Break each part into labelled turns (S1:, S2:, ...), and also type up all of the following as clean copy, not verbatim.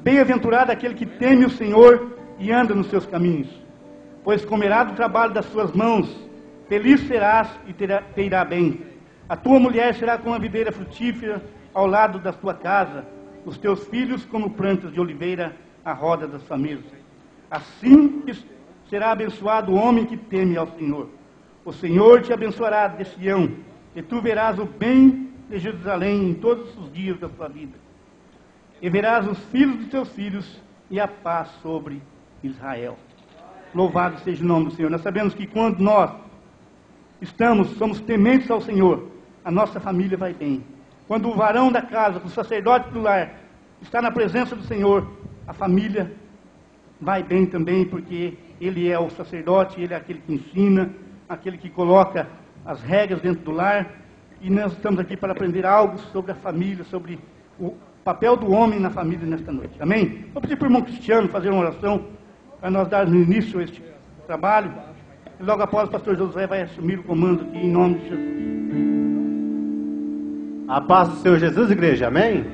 S1: Bem-aventurado aquele que teme o Senhor e anda nos seus caminhos, pois comerá do trabalho das suas mãos, feliz serás e te irá bem. A tua mulher será como a videira frutífera ao lado da tua casa, os teus filhos como plantas de oliveira à roda da sua mesa. Assim será abençoado o homem que teme ao Senhor. O Senhor te abençoará de Sião, e tu verás o bem de Jerusalém em todos os dias da tua vida. E verás os filhos dos teus filhos e a paz sobre Israel. Louvado seja o nome do Senhor. Nós sabemos que quando nós somos tementes ao Senhor, a nossa família vai bem. Quando o varão da casa, o sacerdote do lar, está na presença do Senhor, a família vai bem também, porque ele é o sacerdote, ele é aquele que ensina, aquele que coloca as regras dentro do lar. E nós estamos aqui para aprender algo sobre a família, sobre o papel do homem na família nesta noite. Amém? Vou pedir para o irmão Cristiano fazer uma oração para nós darmos início a este trabalho. E logo após o pastor Josué vai assumir o comando aqui em nome de Jesus.
S2: A paz do Senhor Jesus, igreja, amém?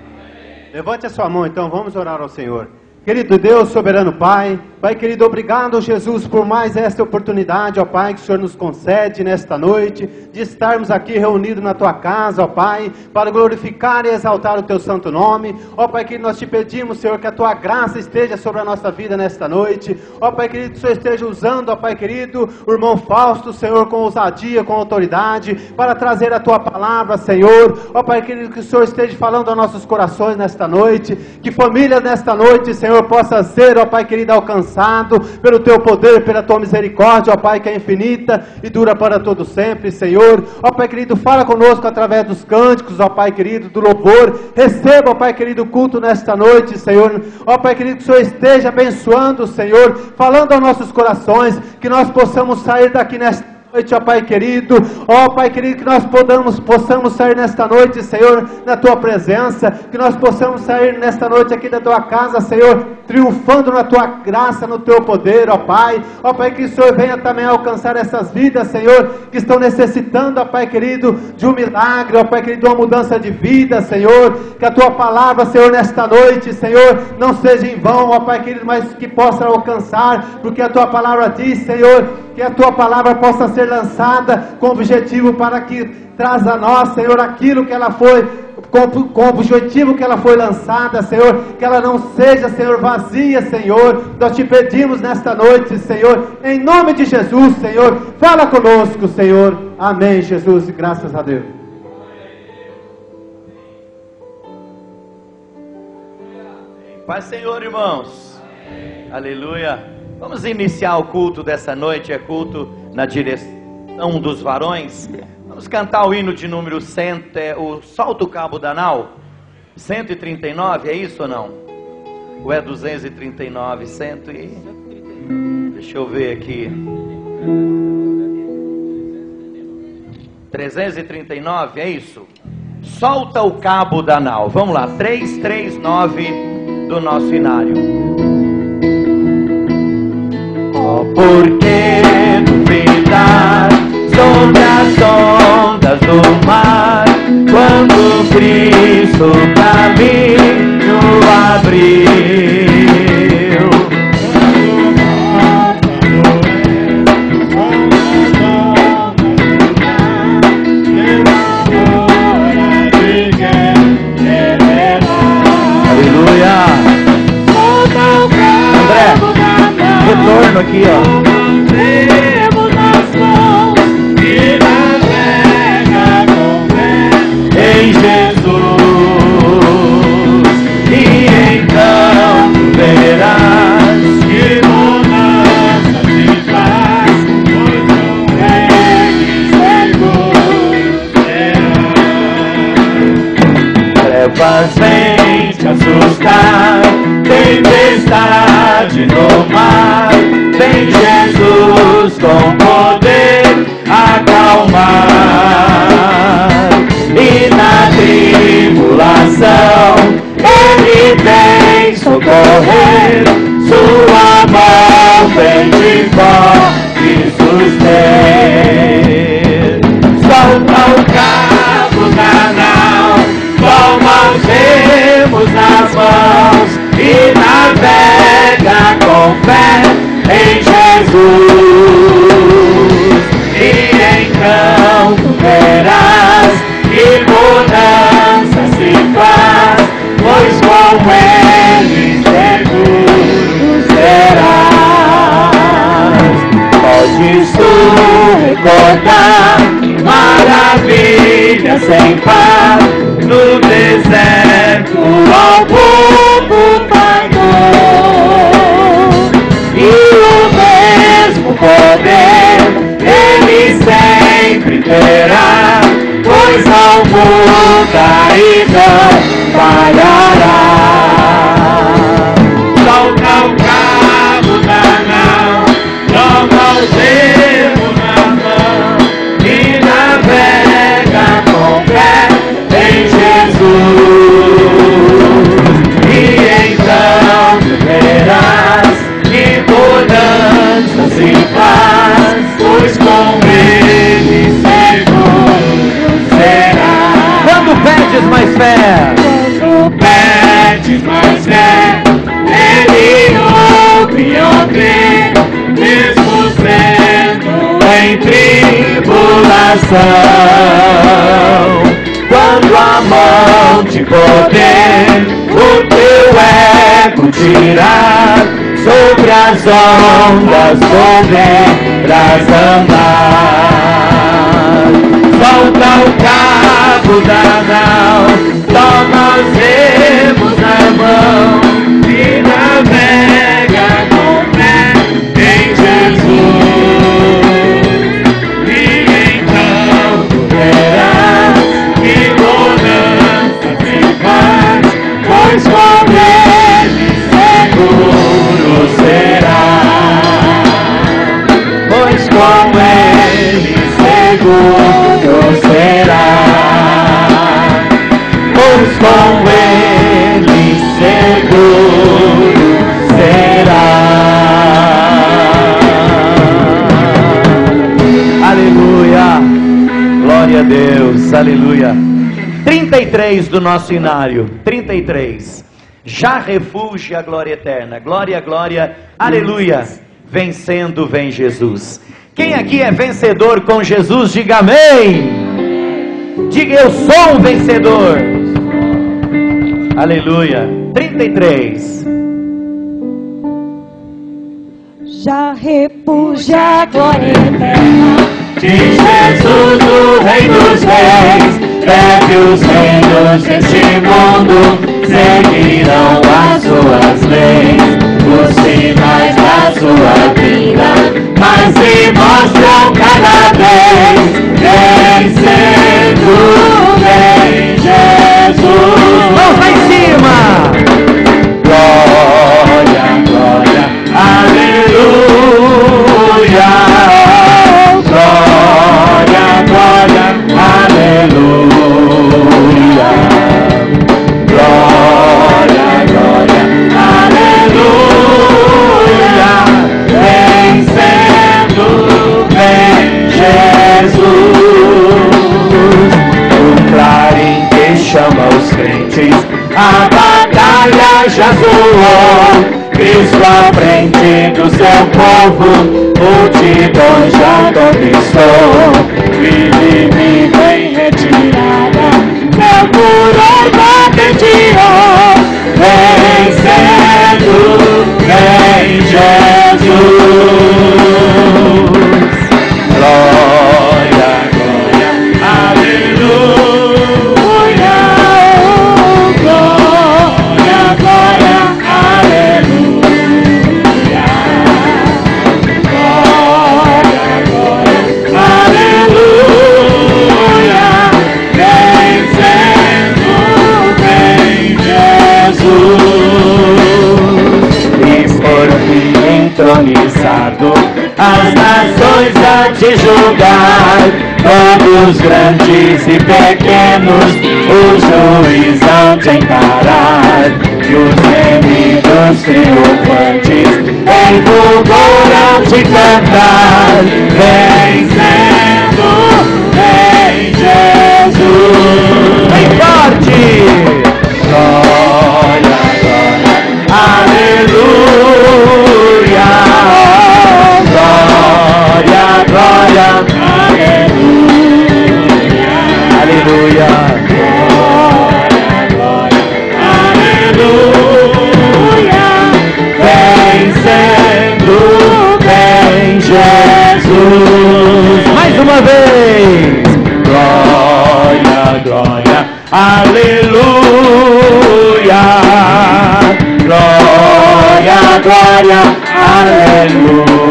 S2: Levante a sua mão então, vamos orar ao Senhor. Querido Deus, soberano Pai, Pai querido, obrigado Jesus por mais esta oportunidade, ó Pai, que o Senhor nos concede nesta noite, de estarmos aqui reunidos na Tua casa, ó Pai, para glorificar e exaltar o Teu santo nome. Ó Pai querido, nós te pedimos, Senhor, que a Tua graça esteja sobre a nossa vida nesta noite. Ó Pai querido, que o Senhor esteja usando, ó Pai querido, o irmão Fausto, Senhor, com ousadia, com autoridade, para trazer a Tua palavra, Senhor. Ó Pai querido, que o Senhor esteja falando aos nossos corações nesta noite, que famílias nesta noite, Senhor, possa ser, ó Pai querido, alcançado pelo Teu poder, pela Tua misericórdia, ó Pai, que é infinita e dura para todo sempre, Senhor. Ó Pai querido, fala conosco através dos cânticos, ó Pai querido, do louvor. Receba, ó Pai querido, o culto nesta noite, Senhor. Ó Pai querido, que o Senhor esteja abençoando, Senhor, falando aos nossos corações, que nós possamos sair daqui nesta noite, ó Pai querido, que nós possamos sair nesta noite, Senhor, na Tua presença, que nós possamos sair nesta noite aqui da Tua casa, Senhor, triunfando na Tua graça, no Teu poder, ó Pai, que o Senhor venha também alcançar essas vidas, Senhor, que estão necessitando, ó Pai querido, de um milagre, ó Pai querido, de uma mudança de vida, Senhor, que a Tua palavra, Senhor, nesta noite, Senhor, não seja em vão, ó Pai querido, mas que possa alcançar, porque a Tua palavra diz, Senhor, que a Tua palavra possa ser lançada com objetivo para que traz a nós, Senhor, aquilo que ela foi, com o objetivo que ela foi lançada, Senhor, que ela não seja, Senhor, vazia, Senhor. Nós te pedimos nesta noite, Senhor, em nome de Jesus, Senhor, fala conosco, Senhor. Amém, Jesus, e graças a Deus.
S3: Paz, Senhor, irmãos. Aleluia. Vamos iniciar o culto dessa noite, é culto na direção dos varões. Vamos cantar o hino de número 100, o Solta o Cabo da Nau, 139, é isso ou não? Ou é 239, 100 e... Deixa eu ver aqui. 339, é isso? Solta o Cabo da Nau, vamos lá, 339 do nosso inário. Por que duvidar sobre as ondas do mar, quando Cristo caminho abriu? Aleluia! André, retorno aqui, ó. Em Jesus, e então verás que mudança se faz, pois o Rei seguro será. Trevas vêm te assustar, tempestade no mar, vem Jesus com poder acalmar. E na tribulação Ele vem socorrer, sua mão vem de forte sustento. Solta o cabo da nau, toma os remos nas mãos, e e não falhará. Solta o cabo da nau, toma o remo na mão e navega com fé em Jesus. E então verás que mudanças e paz, pois com Ele seguro será. Quando pedes mais fé, quando pedes mais fé, Ele ouve e crê, mesmo sendo em tribulação. Quando a mão de poder o teu ego tirar, sobre as ondas poderás andar. Solta o cabo da nau, toma os remos na mão e navega com fé em Jesus. E então verás que mudanças se faz, pois com Ele seguro será. Pois com Ele seguro será. Pois com Ele seguro será. Aleluia. Glória a Deus. Aleluia. 33 do nosso inário. 33. Já refúgio a glória eterna. Glória, glória, aleluia. Vencendo vem Jesus. Quem aqui é vencedor com Jesus, diga amém. Diga eu sou um vencedor. Aleluia. 33.
S4: Já repuja a glória eterna
S3: De Jesus, o Rei dos Reis, deve os reinos deste mundo seguirão as suas leis. Os sinais da sua vida mas se mostram cada vez. Vencendo vem Jesus. Mãos lá em cima. Glória, glória, aleluia. Glória, glória, aleluia. Glória, glória, aleluia. Vencendo vem Jesus. O clarim que chama os crentes, a batalha já soou. Cristo à frente do seu povo, multidões já conquistou. O inimigo em retirada, seu furor patenteou. Vencendo vem Jesus. Glória, glória, aleluia. Glória, glória, aleluia. Glória, glória, aleluia. Vencendo vem Jesus. E por fim entronizado, as nações a te julgar, todos grandes e pequenos, o juiz há de encarar. E os inimigos triunfantes em fulgor há de cantar. Vencendo vem Jesus. Bem forte! Glória, glória, aleluia. Glória, glória, aleluia. Aleluia. Glória, glória, aleluia. Vencendo vem Jesus. Mais uma vez. Glória, glória, aleluia. Glória, glória, aleluia.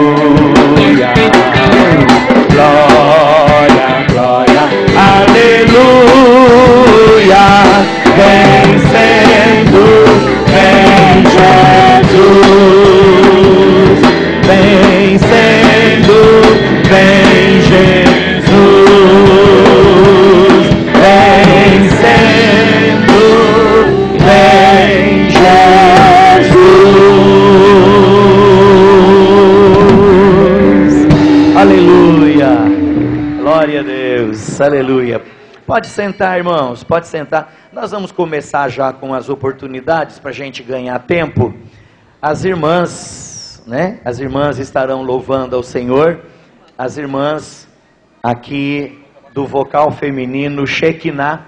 S3: Glória, glória, aleluia. Deus, aleluia. Pode sentar, irmãos, pode sentar. Nós vamos começar já com as oportunidades para a gente ganhar tempo. As irmãs, né? As irmãs estarão louvando ao Senhor. As irmãs aqui do vocal feminino Shekinah.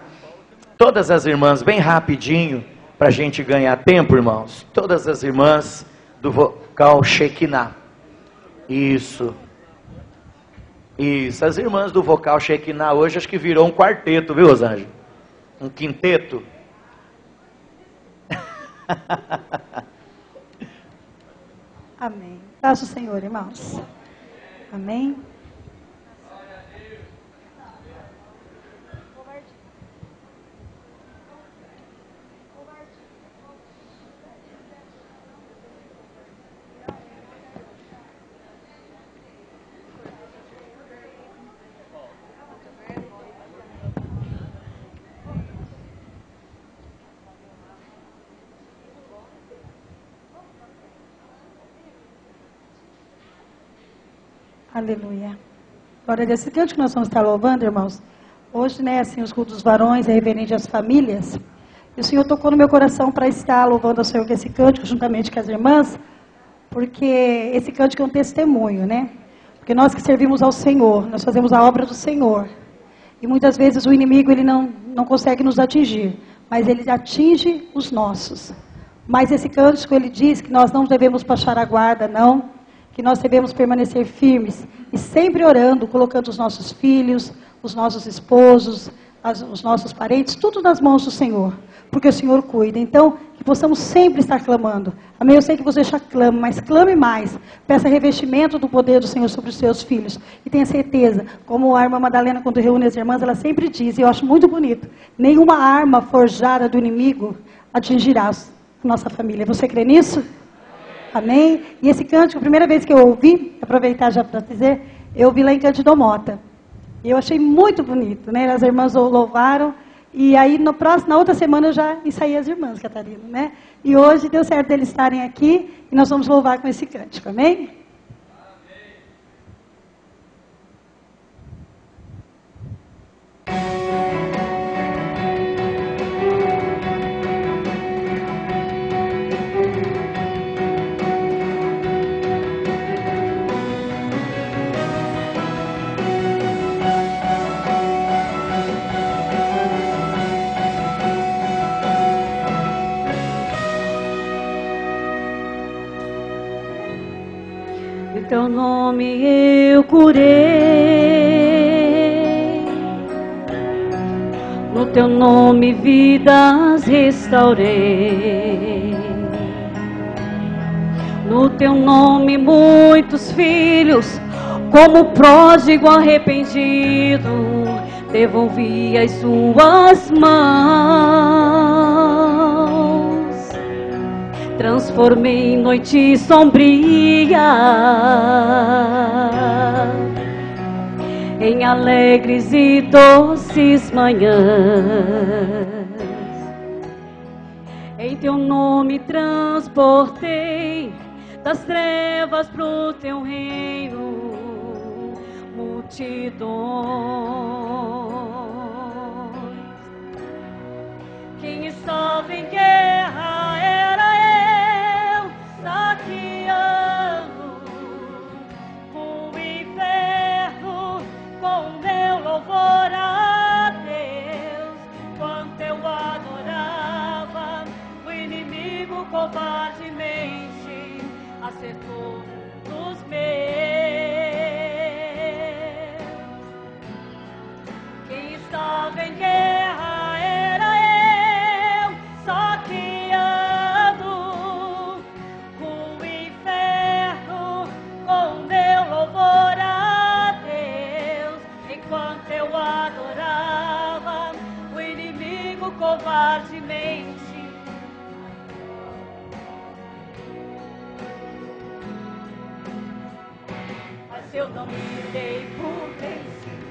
S3: Todas as irmãs, bem rapidinho, para a gente ganhar tempo, irmãos. Todas as irmãs do vocal Shekinah. Isso. Isso, as irmãs do vocal Shekinah hoje acho que virou um quarteto, viu, Rosângela? Um quinteto.
S5: Amém. Paz do Senhor, irmãos. Amém. Aleluia. Glória a Deus. Esse canto que nós vamos estar louvando, irmãos, hoje, né, assim, os cultos dos varões é referente às famílias. E o Senhor tocou no meu coração para estar louvando ao Senhor com esse cântico, juntamente com as irmãs, porque esse cântico é um testemunho, né? Porque nós que servimos ao Senhor, nós fazemos a obra do Senhor. E muitas vezes o inimigo, ele não consegue nos atingir, mas ele atinge os nossos. Mas esse cântico, ele diz que nós não devemos baixar a guarda, não. Que nós devemos permanecer firmes e sempre orando, colocando os nossos filhos, os nossos esposos, os nossos parentes, tudo nas mãos do Senhor, porque o Senhor cuida. Então, que possamos sempre estar clamando. Amém? Eu sei que você já clama, mas clame mais. Peça revestimento do poder do Senhor sobre os seus filhos. E tenha certeza, como a irmã Madalena, quando reúne as irmãs, ela sempre diz, e eu acho muito bonito, nenhuma arma forjada do inimigo atingirá a nossa família. Você crê nisso? Amém? E esse cântico, a primeira vez que eu ouvi, aproveitar já para dizer, eu ouvi lá em Cândido Mota. E eu achei muito bonito, né? As irmãs louvaram. E aí, na outra semana, eu já ensaiei as irmãs, Catarina, né? E hoje deu certo eles estarem aqui e nós vamos louvar com esse cântico. Amém?
S4: Teu nome eu curei, no teu nome vidas restaurei, no teu nome muitos filhos, como pródigo arrependido, devolvi as suas mãos. Transformei em noite sombria em alegres e doces manhãs. Em teu nome transportei das trevas pro teu reino multidões. Quem estava em guerra era eu, saqueando o inferno com meu louvor a Deus. Quanto eu adorava, o inimigo covardemente acertou nos meus. Quem estava em guerra era eu, saqueando o inferno com meu louvor a Deus. Enquanto eu adorava, o inimigo covardemente mas eu não me dei por vencido.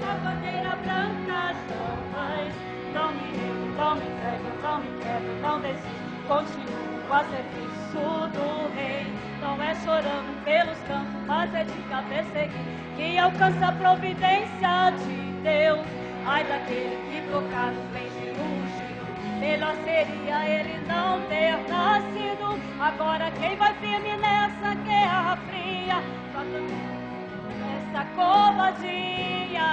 S4: A bandeira branca jamais, não me rendo, não me entrego, não me quebro, não desisto, continuo o a serviço do rei. Não é chorando pelos campos, mas é de cabeça erguida que alcança a providência de Deus. Ai daquele que trocar os bens de ungido, melhor seria ele não ter nascido. Agora quem vai firme nessa guerra fria, essa covardia,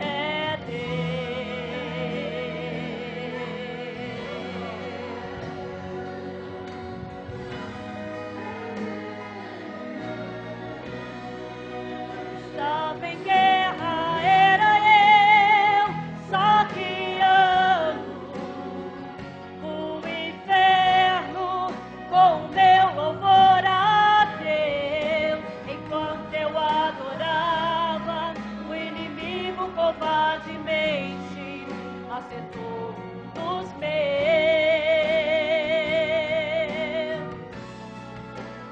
S4: é estava em guerra, era eu, saqueando o inferno com o meu louvor a Deus. Enquanto eu adorava, o inimigo covardemente acertou os meus.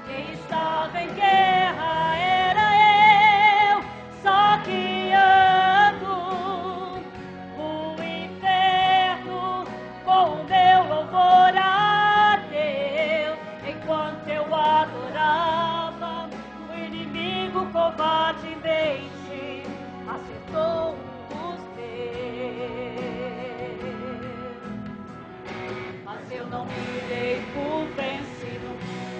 S4: Quem estava em guerra era eu, saqueando o inferno com o meu louvor a Deus. Enquanto eu adorava, o inimigo covardemente acertou os meus. Mas eu não me dei por vencido,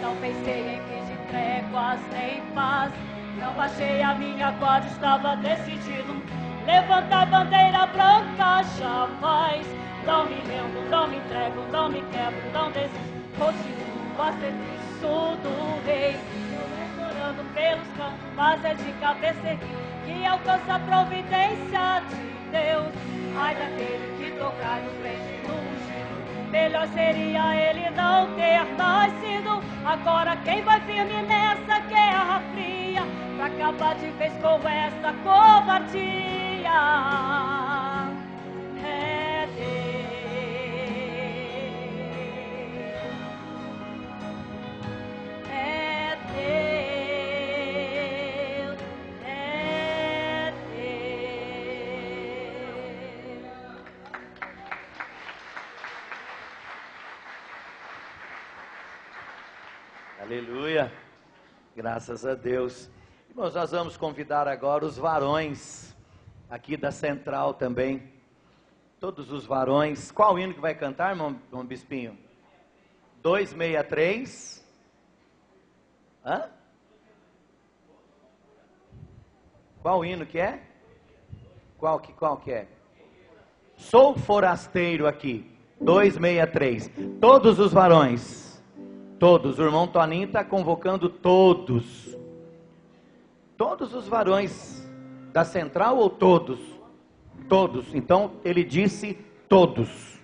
S4: não pensei em fim de tréguas nem paz. Não baixei a minha guarda, estava decidido levantar bandeira branca jamais. Não me rendo, não me entrego, não me quebro, não desisto. Continuo a serviço do rei. Eu orando pelos campos, mas é de cabeça erguida que alcança a providência de Deus. Ai daquele que tocar nos bens de ungido, melhor seria ele não ter nascido. Agora quem vai firme nessa guerra fria, pra acabar de vez com essa covardia, é Deus, é Deus, é Deus.
S3: Aleluia. Graças a Deus. Irmãos, nós vamos convidar agora os varões aqui da Central também. Todos os varões. Qual hino que vai cantar, irmão Bispinho? 263. Hã? Qual hino que é? Qual que é? Sou forasteiro aqui. 263. Todos os varões. Todos, o irmão Toninho está convocando todos. Todos os varões da Central ou todos? Todos. Então ele disse todos.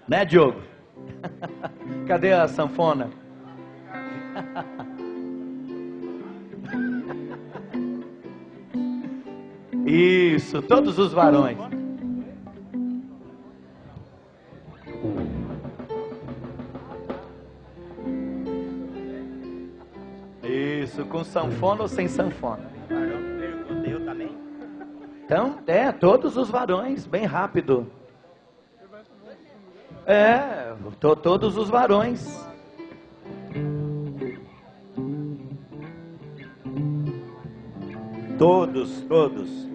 S3: Né, Diogo? Cadê a sanfona? Isso, todos os varões. Isso, com sanfona ou sem sanfona?
S6: Eu também.
S3: Então, todos os varões, bem rápido. Todos os varões.
S6: Todos.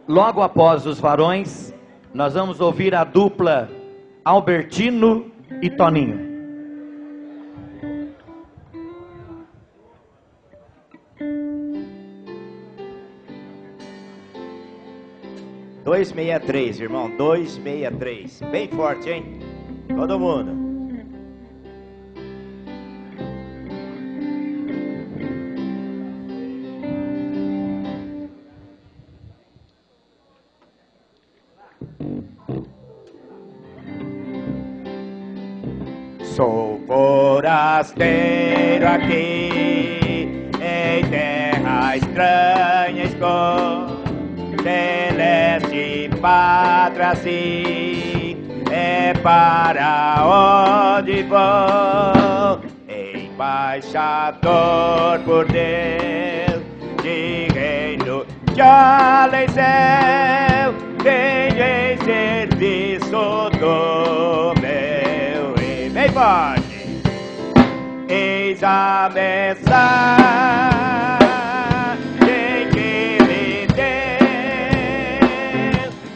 S3: Logo após os varões, nós vamos ouvir a dupla Albertino e Toninho.
S6: Dois 263, irmão, 263. Bem forte, hein? Todo mundo. Sou forasteiro aqui em terra estranha, celeste pátria, sim, é para onde vou, embaixador por Deus, de reino de além céu, tenho em serviço do forte. Eis a mensagem que me deu,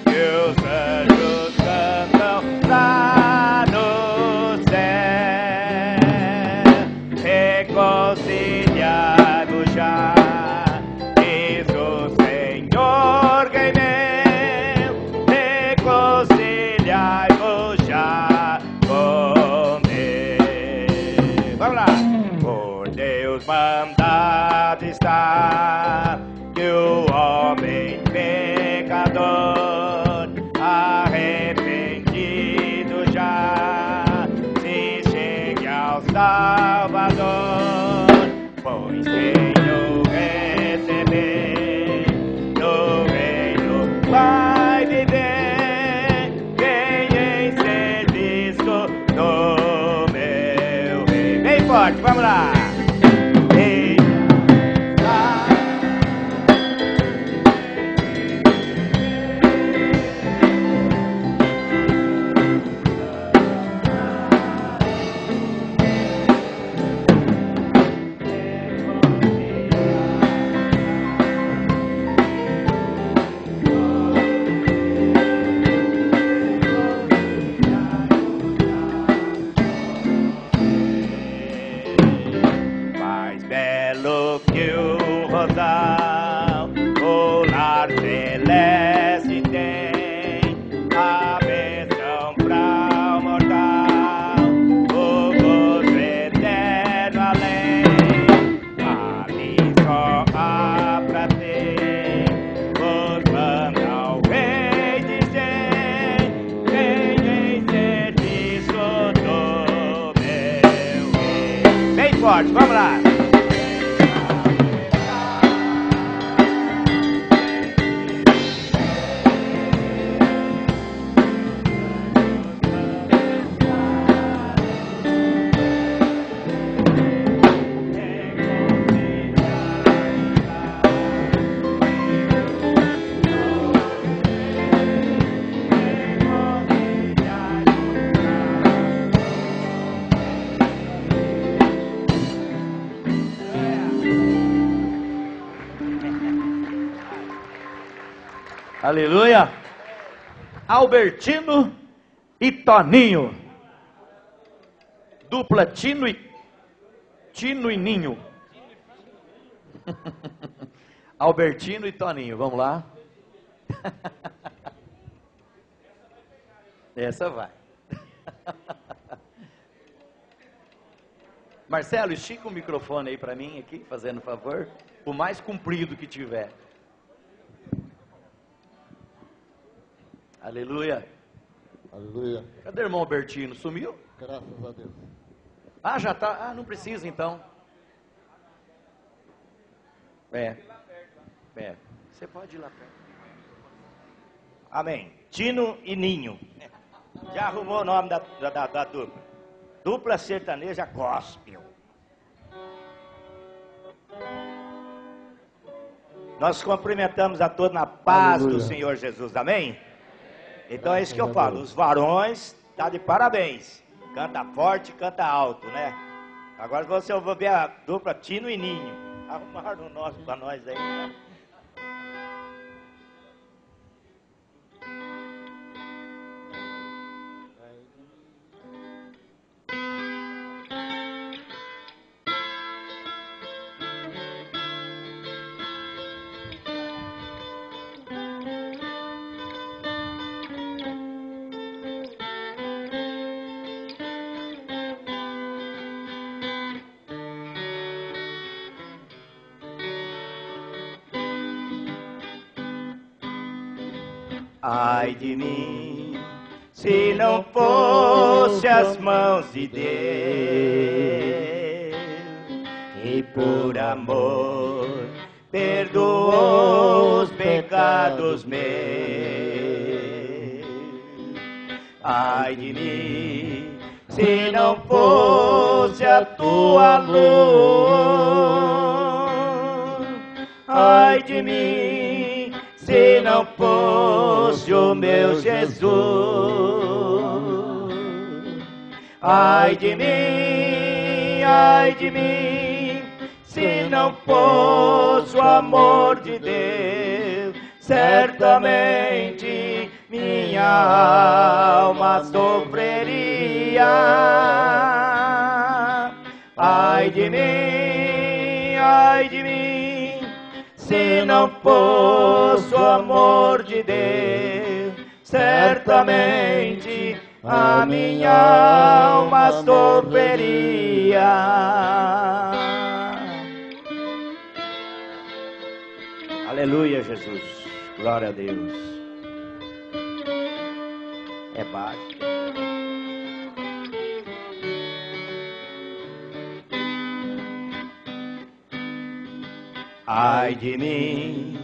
S6: que os anjos cantam lá no céu. Reconciliai-vos já, diz o Senhor quem meu, reconciliai-vos já comigo. Vamos lá. Por Deus mandado está que o homem pecador, arrependido já, se chegue ao Salvador, pois quem o receber no reino vai viver, quem em serviço do meu rei. Bem forte, vamos lá. Ei, mais belo que o rosal, o lar celeste tem, a bênção pra o mortal, o gozo eterno além. Ali só há prazer, os manda ao rei dizer, quem em serviço do meu rei. Bem forte, vamos lá.
S3: Aleluia. Albertino e Toninho. Dupla Tino e Ninho. Albertino e Toninho, vamos lá. Essa vai. Marcelo, estica o microfone aí para mim aqui, fazendo favor. O mais comprido que tiver. Aleluia.
S7: Aleluia.
S3: Cadê o irmão Albertino? Sumiu?
S7: Graças a Deus.
S3: Ah, já tá. Ah, não precisa então. Você pode ir lá perto.
S6: Amém. Tino e Ninho. Já arrumou o nome da dupla? Dupla sertaneja gospel. Nós cumprimentamos a todos na paz
S7: Aleluia.
S6: do Senhor Jesus. Amém? Então é isso que eu falo. Os varões tá de parabéns. Canta forte, canta alto, né? Agora você vai ver a dupla Tino e Ninho. Arrumaram o nome pra nós aí, né? Ai de mim, se não fosse as mãos de Deus, e por amor perdoou os pecados meus. Ai de mim, se não fosse a tua luz. Ai de mim, se não fosse o meu Jesus. ai de mim, se não fosse o amor de Deus, certamente minha alma sofreria. Ai de mim, se não fosse o amor de Deus, certamente a minha alma sofreria. Aleluia, Jesus. Glória a Deus. É baixo. Ai de mim,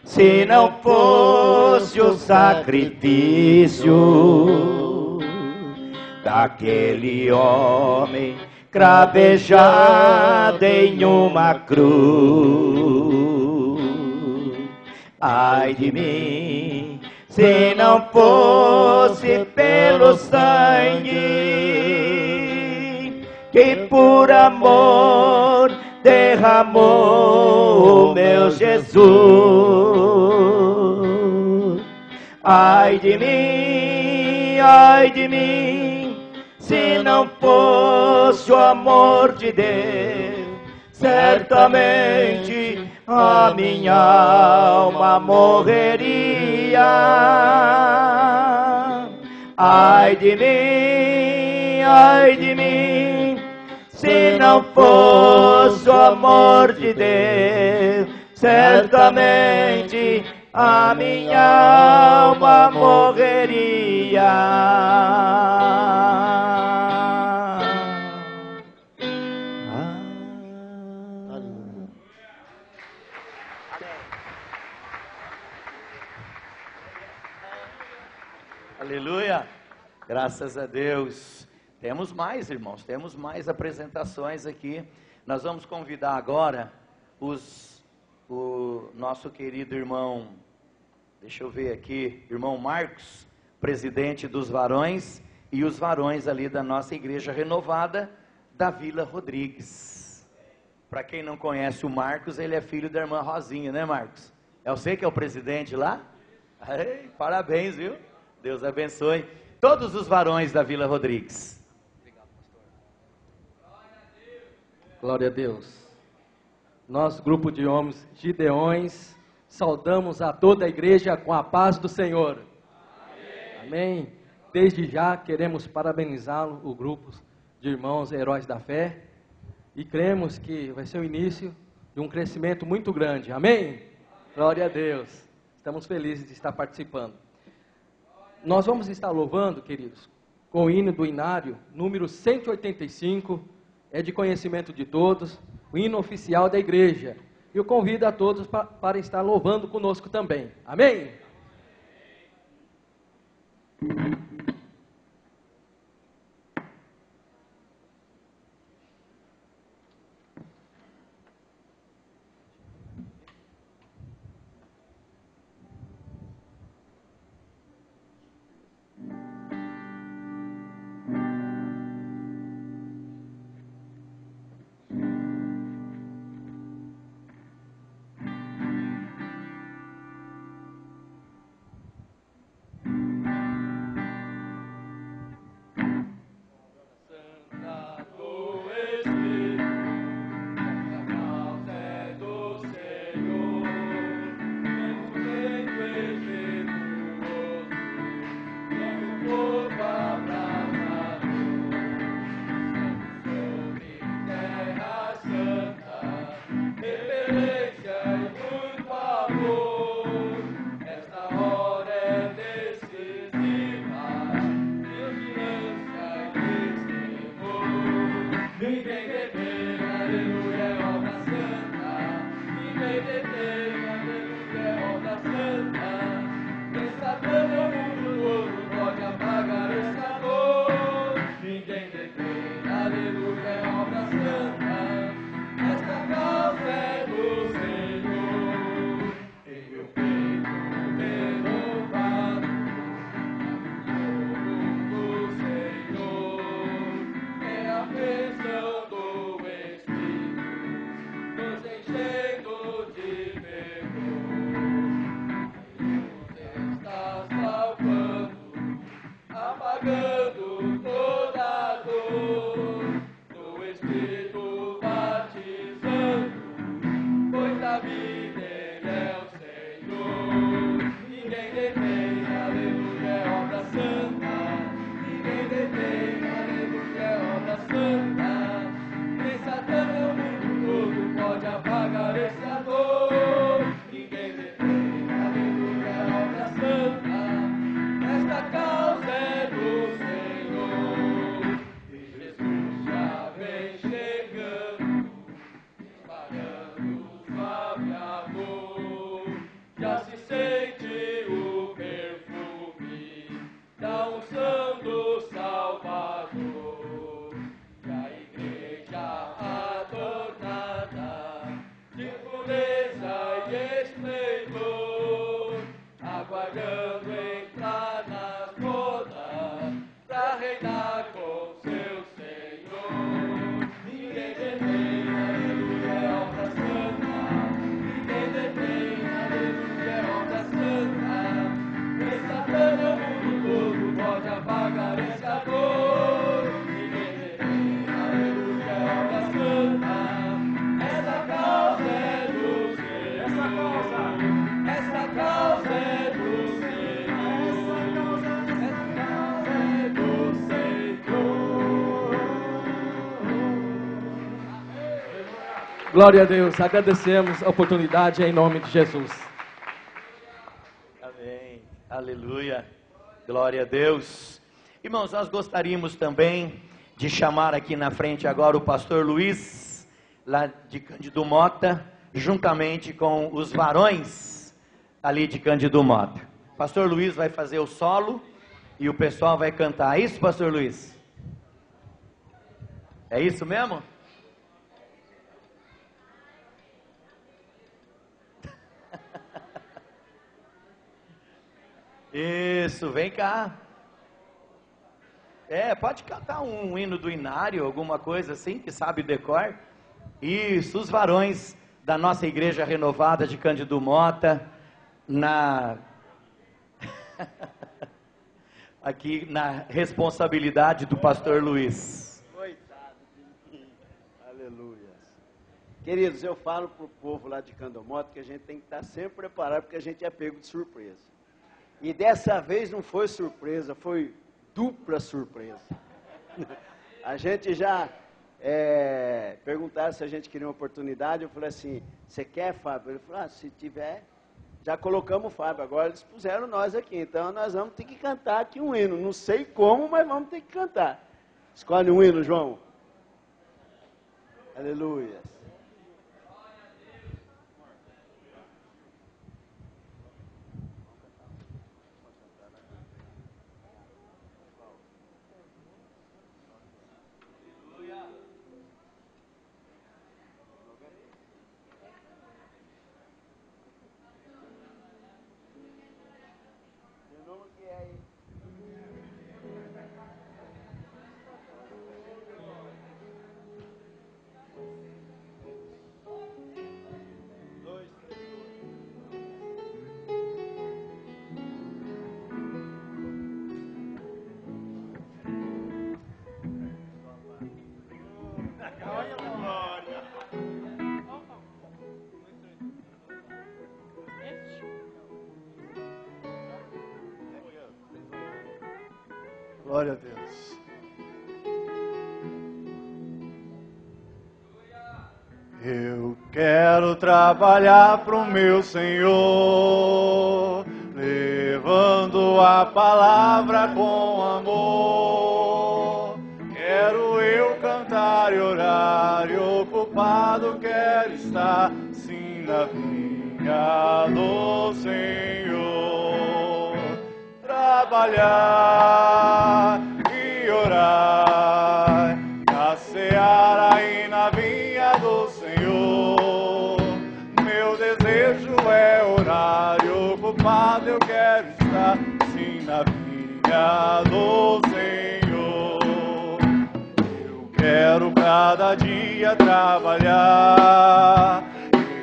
S6: se não fosse o sacrifício daquele homem cravejado em uma cruz. Ai de mim, se não fosse pelo sangue que por amor derramou meu Jesus. Ai de mim, se não fosse o amor de Deus, certamente a minha alma morreria. Ai de mim, se não fosse o amor de Deus, certamente a minha alma morreria.
S3: Aleluia! Graças a Deus. Temos mais, irmãos, temos mais apresentações aqui. Nós vamos convidar agora o nosso querido irmão, deixa eu ver aqui, irmão Marcos, presidente dos varões, e os varões ali da nossa igreja renovada da Vila Rodrigues. Para quem não conhece o Marcos, ele é filho da irmã Rosinha, né, Marcos? É você que é o presidente lá? Ei, parabéns, viu? Deus abençoe todos os varões da Vila Rodrigues.
S8: Glória a Deus. Nós, grupo de homens gideões, saudamos a toda a igreja com a paz do Senhor. Amém. Amém. Desde já queremos parabenizá-lo, o grupo de irmãos heróis da fé, e cremos que vai ser o início de um crescimento muito grande. Amém? Glória a Deus. Estamos felizes de estar participando. Nós vamos estar louvando, queridos, com o hino do Inário, número 185, é de conhecimento de todos, o hino oficial da igreja. E eu convido a todos para estar louvando conosco também. Amém? já se sente o perfume da unção do Salvador. E a igreja adornada de pureza e esplendor, aguardando entrar nas bodas pra reinar com seu Senhor. Ninguém detém, aleluia, é obra santa. Ninguém detém, aleluia, é obra santa. Essa fama o mundo todo pode apagar essa dor. Ninguém detém, aleluia, é obra santa. Essa causa é do Senhor. Essa causa é do Senhor. Essa causa é do Senhor. Glória a Deus, agradecemos a oportunidade em nome de Jesus.
S3: Amém. Aleluia. Glória a Deus. Irmãos, nós gostaríamos também de chamar aqui na frente agora o pastor Luiz, lá de Cândido Mota, juntamente com os varões ali de Cândido Mota. Pastor Luiz vai fazer o solo e o pessoal vai cantar. É isso, pastor Luiz? É isso mesmo? Isso, vem cá. Pode cantar um hino do Inário, alguma coisa assim, que sabe decor. Isso, os varões da nossa igreja renovada de Cândido Mota, aqui na responsabilidade do pastor Luiz.
S9: Coitado. Aleluia. Queridos, eu falo para o povo lá de Cândido Mota que a gente tem que estar sempre preparado, porque a gente é pego de surpresa. E dessa vez não foi surpresa, foi dupla surpresa. A gente já perguntaram se a gente queria uma oportunidade, eu falei assim, você quer, Fábio? Ele falou, se tiver, já colocamos o Fábio, agora eles puseram nós aqui, então nós vamos ter que cantar aqui um hino, não sei como, mas vamos ter que cantar. Escolhe um hino, João. Aleluia.
S10: Glória a Deus. Eu quero trabalhar pro meu Senhor, levando a palavra com amor. Quero eu cantar e orar, e ocupado quero estar, sim, na vinha do Senhor. Trabalhar e orar, na seara e na vinha do Senhor. Meu desejo é orar e ocupado eu quero estar, sim, na vinha do Senhor. Eu quero cada dia trabalhar,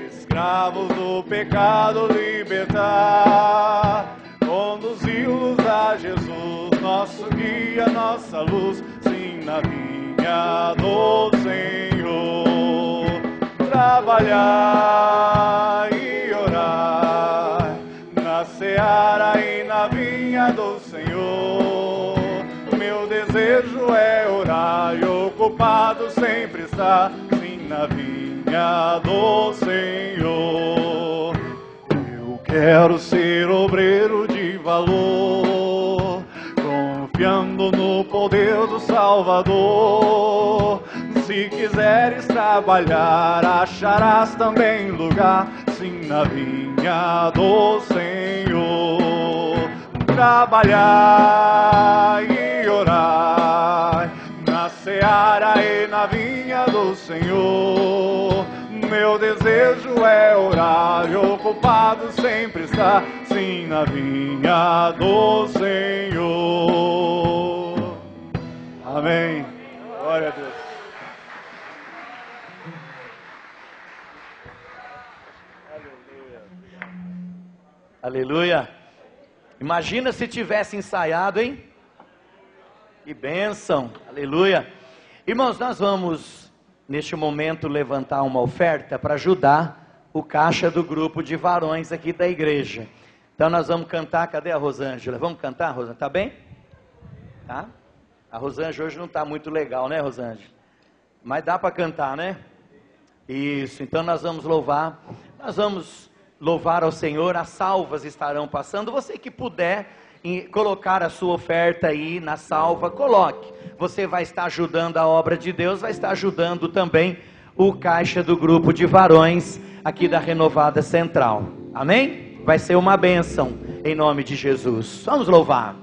S10: escravos do pecado libertar, conduzi-los a Jesus, nosso guia, nossa luz, sim, na vinha do Senhor. Trabalhar e orar, na seara e na vinha do Senhor. Meu desejo é orar e ocupado sempre estar, sim, na vinha do Senhor. Eu quero ser obreiro de valor, confiando no poder do Salvador. Se quiseres trabalhar, acharás também lugar, sim, na vinha do Senhor. Trabalhar e orar na seara e na vinha do Senhor. Meu desejo é orar e ocupado sempre estar, sim, na vinha do Senhor. Amém. Glória a Deus.
S3: Aleluia. Imagina se tivesse ensaiado, hein? Que bênção. Aleluia. Irmãos, nós vamos, neste momento, levantar uma oferta para ajudar o caixa do grupo de varões aqui da igreja. Então nós vamos cantar. Cadê a Rosângela? Vamos cantar, Rosângela? Tá bem? Tá? A Rosângela hoje não está muito legal, né, Rosângela? Mas dá para cantar, né? Isso. Então nós vamos louvar. Nós vamos louvar ao Senhor. As salvas estarão passando. Você que puder colocar a sua oferta aí na salva, coloque. Você vai estar ajudando a obra de Deus, vai estar ajudando também o caixa do grupo de varões aqui da Renovada Central. Amém? Vai ser uma bênção em nome de Jesus. Vamos louvar.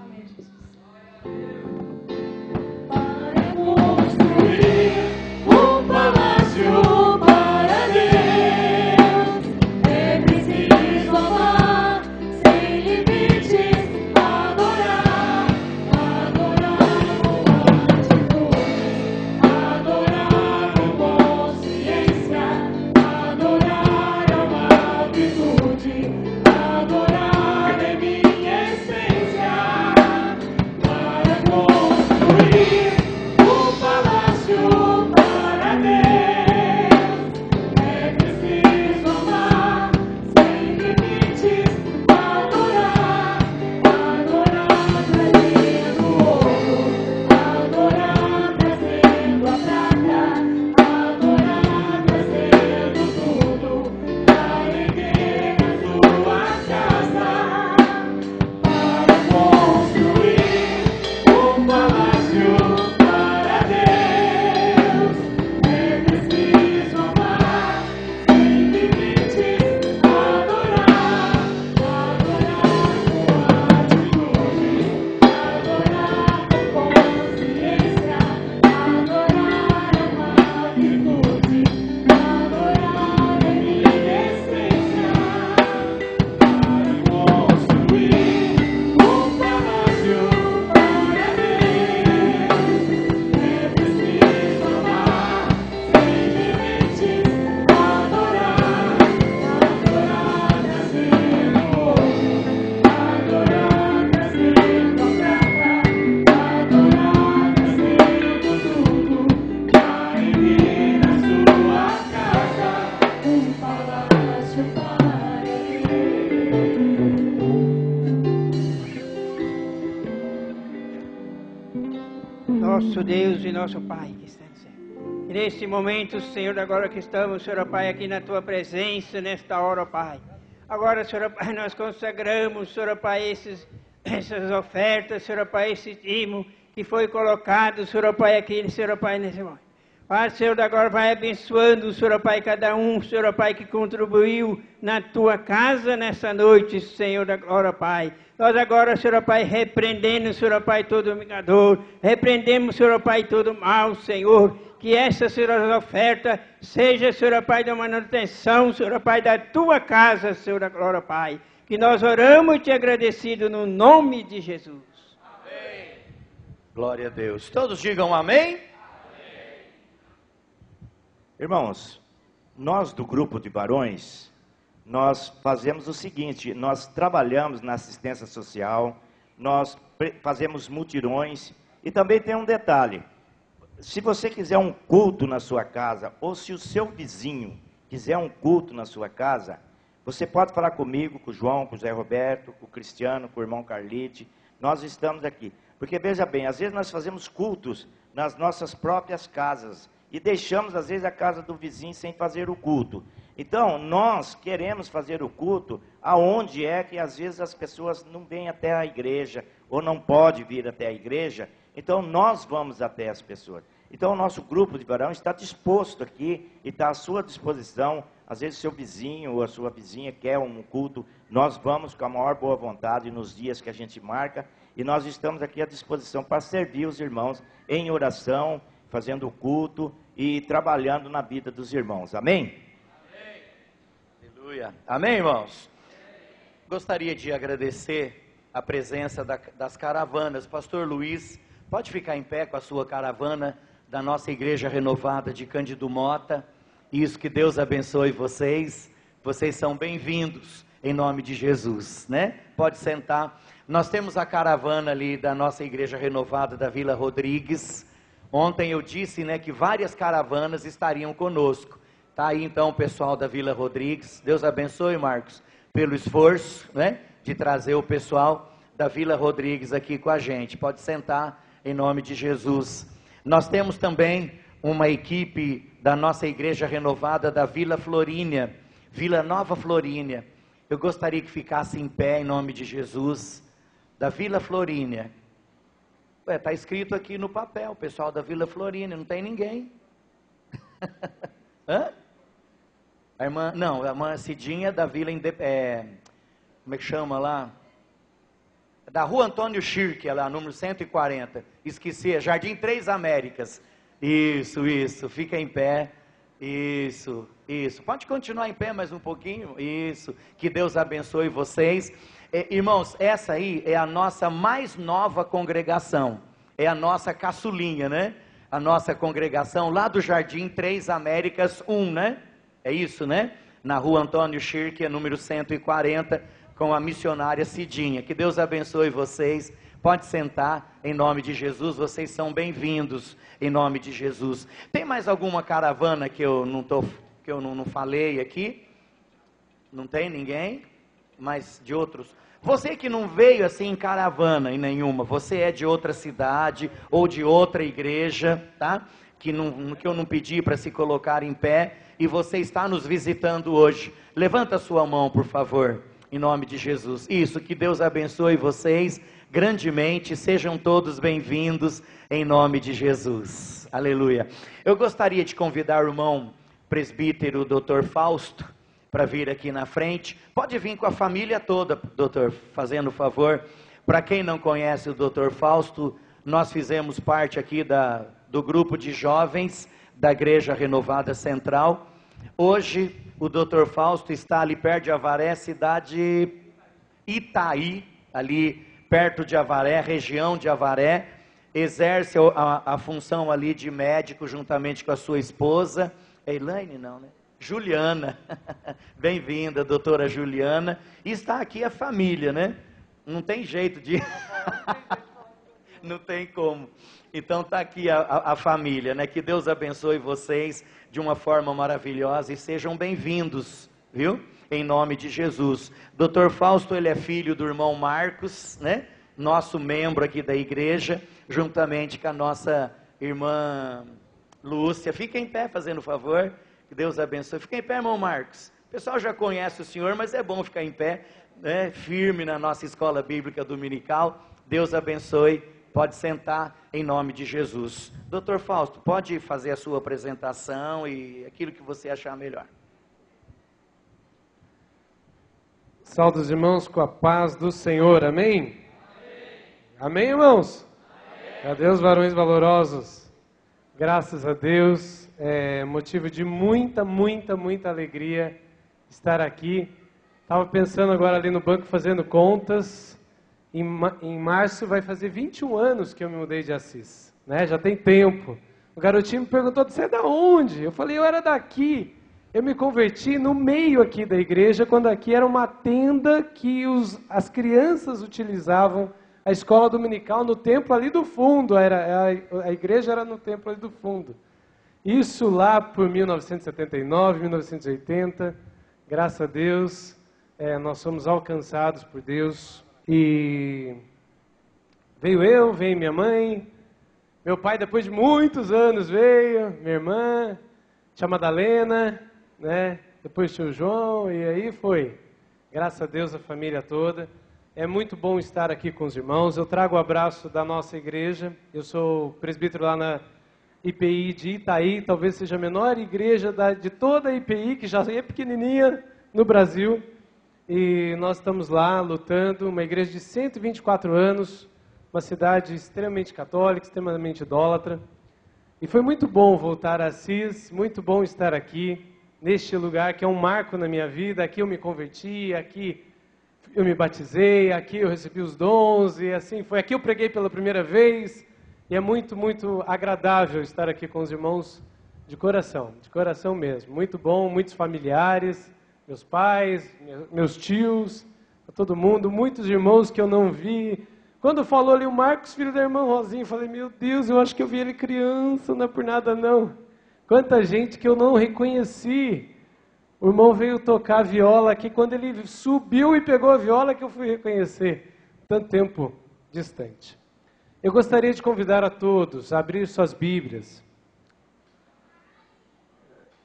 S11: Nosso Deus e nosso Pai que está no céu. E neste momento, Senhor, agora que estamos, Senhor Pai, aqui na Tua presença, nesta hora, Pai. Agora, Senhor Pai, nós consagramos, Senhor Pai, essas ofertas, Senhor Pai, esse timo que foi colocado, Senhor Pai, aqui, Senhor Pai, nesse momento. Pai, Senhor, agora vai abençoando, Senhor Pai, cada um, Senhor Pai, que contribuiu na Tua casa nessa noite, Senhor da glória, Pai. Nós agora, Senhor Pai, repreendendo, Senhor Pai, todo dominador, repreendemos, Senhor Pai, todo mal, Senhor, que essa, Senhor, oferta seja, Senhor Pai, da manutenção, Senhor Pai, da Tua casa, Senhor da glória, Pai. Que nós oramos e te agradecido no nome de Jesus.
S3: Amém. Glória a Deus. Todos digam amém.
S6: Irmãos, nós do grupo de varões, nós fazemos o seguinte, nós trabalhamos na assistência social, nós fazemos mutirões e também tem um detalhe, se você quiser um culto na sua casa, ou se o seu vizinho quiser um culto na sua casa, você pode falar comigo, com o João, com o Zé Roberto, com o Cristiano, com o irmão Carlite, nós estamos aqui. Porque veja bem, às vezes nós fazemos cultos nas nossas próprias casas, e deixamos, às vezes, a casa do vizinho sem fazer o culto. Então, nós queremos fazer o culto aonde é que, às vezes, as pessoas não vêm até a igreja, ou não podem vir até a igreja. Então, nós vamos até as pessoas. Então, o nosso grupo de varão está disposto aqui, e está à sua disposição, às vezes seu vizinho ou a sua vizinha quer um culto, nós vamos com a maior boa vontade nos dias que a gente marca, e nós estamos aqui à disposição para servir os irmãos em oração, fazendo o culto e trabalhando na vida dos irmãos. Amém?
S3: Amém. Aleluia. Amém, irmãos? Gostaria de agradecer a presença das caravanas. Pastor Luiz, pode ficar em pé com a sua caravana da nossa Igreja Renovada de Cândido Mota. Isso, que Deus abençoe vocês. Vocês são bem-vindos em nome de Jesus, né? Pode sentar. Nós temos a caravana ali da nossa Igreja Renovada da Vila Rodrigues. Ontem eu disse, né, que várias caravanas estariam conosco. Tá aí então o pessoal da Vila Rodrigues. Deus abençoe, Marcos, pelo esforço, né, de trazer o pessoal da Vila Rodrigues aqui com a gente. Pode sentar em nome de Jesus. Nós temos também uma equipe da nossa Igreja Renovada da Vila Florínia, Vila Nova Florínia. Eu gostaria que ficasse em pé em nome de Jesus, da Vila Florínia. Está escrito aqui no papel, pessoal da Vila Florínia, não tem ninguém. Hã? A irmã Cidinha da Vila como é que chama lá? Da Rua Antônio Schirke, lá, número 140. Esqueci, é Jardim Três Américas. Isso, fica em pé. Isso. Pode continuar em pé mais um pouquinho. Isso. Que Deus abençoe vocês. Irmãos, essa aí é a nossa mais nova congregação. É a nossa caçulinha, né? A nossa congregação lá do Jardim Três Américas 1, né? É isso, né? Na Rua Antônio Schirke, número 140, com a missionária Cidinha. Que Deus abençoe vocês. Pode sentar em nome de Jesus. Vocês são bem-vindos em nome de Jesus. Tem mais alguma caravana que eu não falei aqui? Não tem ninguém? Mas de outros? Você que não veio assim em caravana em nenhuma, você é de outra cidade ou de outra igreja, tá? Que eu não pedi para se colocar em pé e você está nos visitando hoje. Levanta a sua mão, por favor, em nome de Jesus. Isso, que Deus abençoe vocês grandemente, sejam todos bem-vindos em nome de Jesus. Aleluia. Eu gostaria de convidar o irmão presbítero Dr. Fausto para vir aqui na frente. Pode vir com a família toda, doutor, fazendo favor. Para quem não conhece o Dr. Fausto, nós fizemos parte aqui do grupo de jovens da Igreja Renovada Central. Hoje, o Dr. Fausto está ali perto de Avaré, cidade Itaí, ali perto de Avaré, região de Avaré. Exerce a função ali de médico juntamente com a sua esposa. É Elaine, não, né? Juliana, bem-vinda, doutora Juliana. E está aqui a família, né? Não tem jeito de... Não tem como. Então está aqui a família, né? Que Deus abençoe vocês de uma forma maravilhosa e sejam bem-vindos, viu? Em nome de Jesus. Dr. Fausto, ele é filho do irmão Marcos, né? Nosso membro aqui da igreja, juntamente com a nossa irmã Lúcia. Fica em pé, fazendo favor. Que Deus abençoe. Fica em pé, irmão Marcos. O pessoal já conhece o senhor, mas é bom ficar em pé, né? Firme na nossa escola bíblica dominical. Deus abençoe. Pode sentar em nome de Jesus. Dr. Fausto, pode fazer a sua apresentação e aquilo que você achar melhor.
S12: Saúde os irmãos com a paz do Senhor. Amém? Amém, amém, irmãos? Amém. Cadê os varões valorosos? Graças a Deus. É motivo de muita alegria estar aqui. Estava pensando agora ali no banco, fazendo contas. Em março vai fazer 21 anos que eu me mudei de Assis, né? Já tem tempo. O garotinho me perguntou: você é da onde? Eu falei: eu era daqui. Eu me converti no meio aqui da igreja, quando aqui era uma tenda que as crianças utilizavam, a escola dominical no templo ali do fundo. A igreja era no templo ali do fundo. Isso lá por 1979, 1980. Graças a Deus, nós somos alcançados por Deus. E veio minha mãe, meu pai depois de muitos anos veio, minha irmã, tia Madalena, né? Depois o tio João, e aí foi. Graças a Deus a família toda. É muito bom estar aqui com os irmãos. Eu trago o abraço da nossa igreja. Eu sou presbítero lá na IPI de Itaí, talvez seja a menor igreja de toda a IPI, que já é pequenininha no Brasil. E nós estamos lá lutando, uma igreja de 124 anos, uma cidade extremamente católica, extremamente idólatra. E foi muito bom voltar a Assis, muito bom estar aqui, neste lugar que é um marco na minha vida. Aqui eu me converti, aqui eu me batizei, aqui eu recebi os dons, e assim foi. Aqui eu preguei pela primeira vez, e é muito, muito agradável estar aqui com os irmãos de coração mesmo. Muito bom, muitos familiares, meus pais, meus tios, todo mundo, muitos irmãos que eu não vi. Quando falou ali o Marcos, filho da irmã Rosinha, eu falei, meu Deus, eu acho que eu vi ele criança, não é por nada não. Quanta gente que eu não reconheci. O irmão veio tocar a viola aqui, quando ele subiu e pegou a viola que eu fui reconhecer, tanto tempo distante. Eu gostaria de convidar a todos a abrir suas Bíblias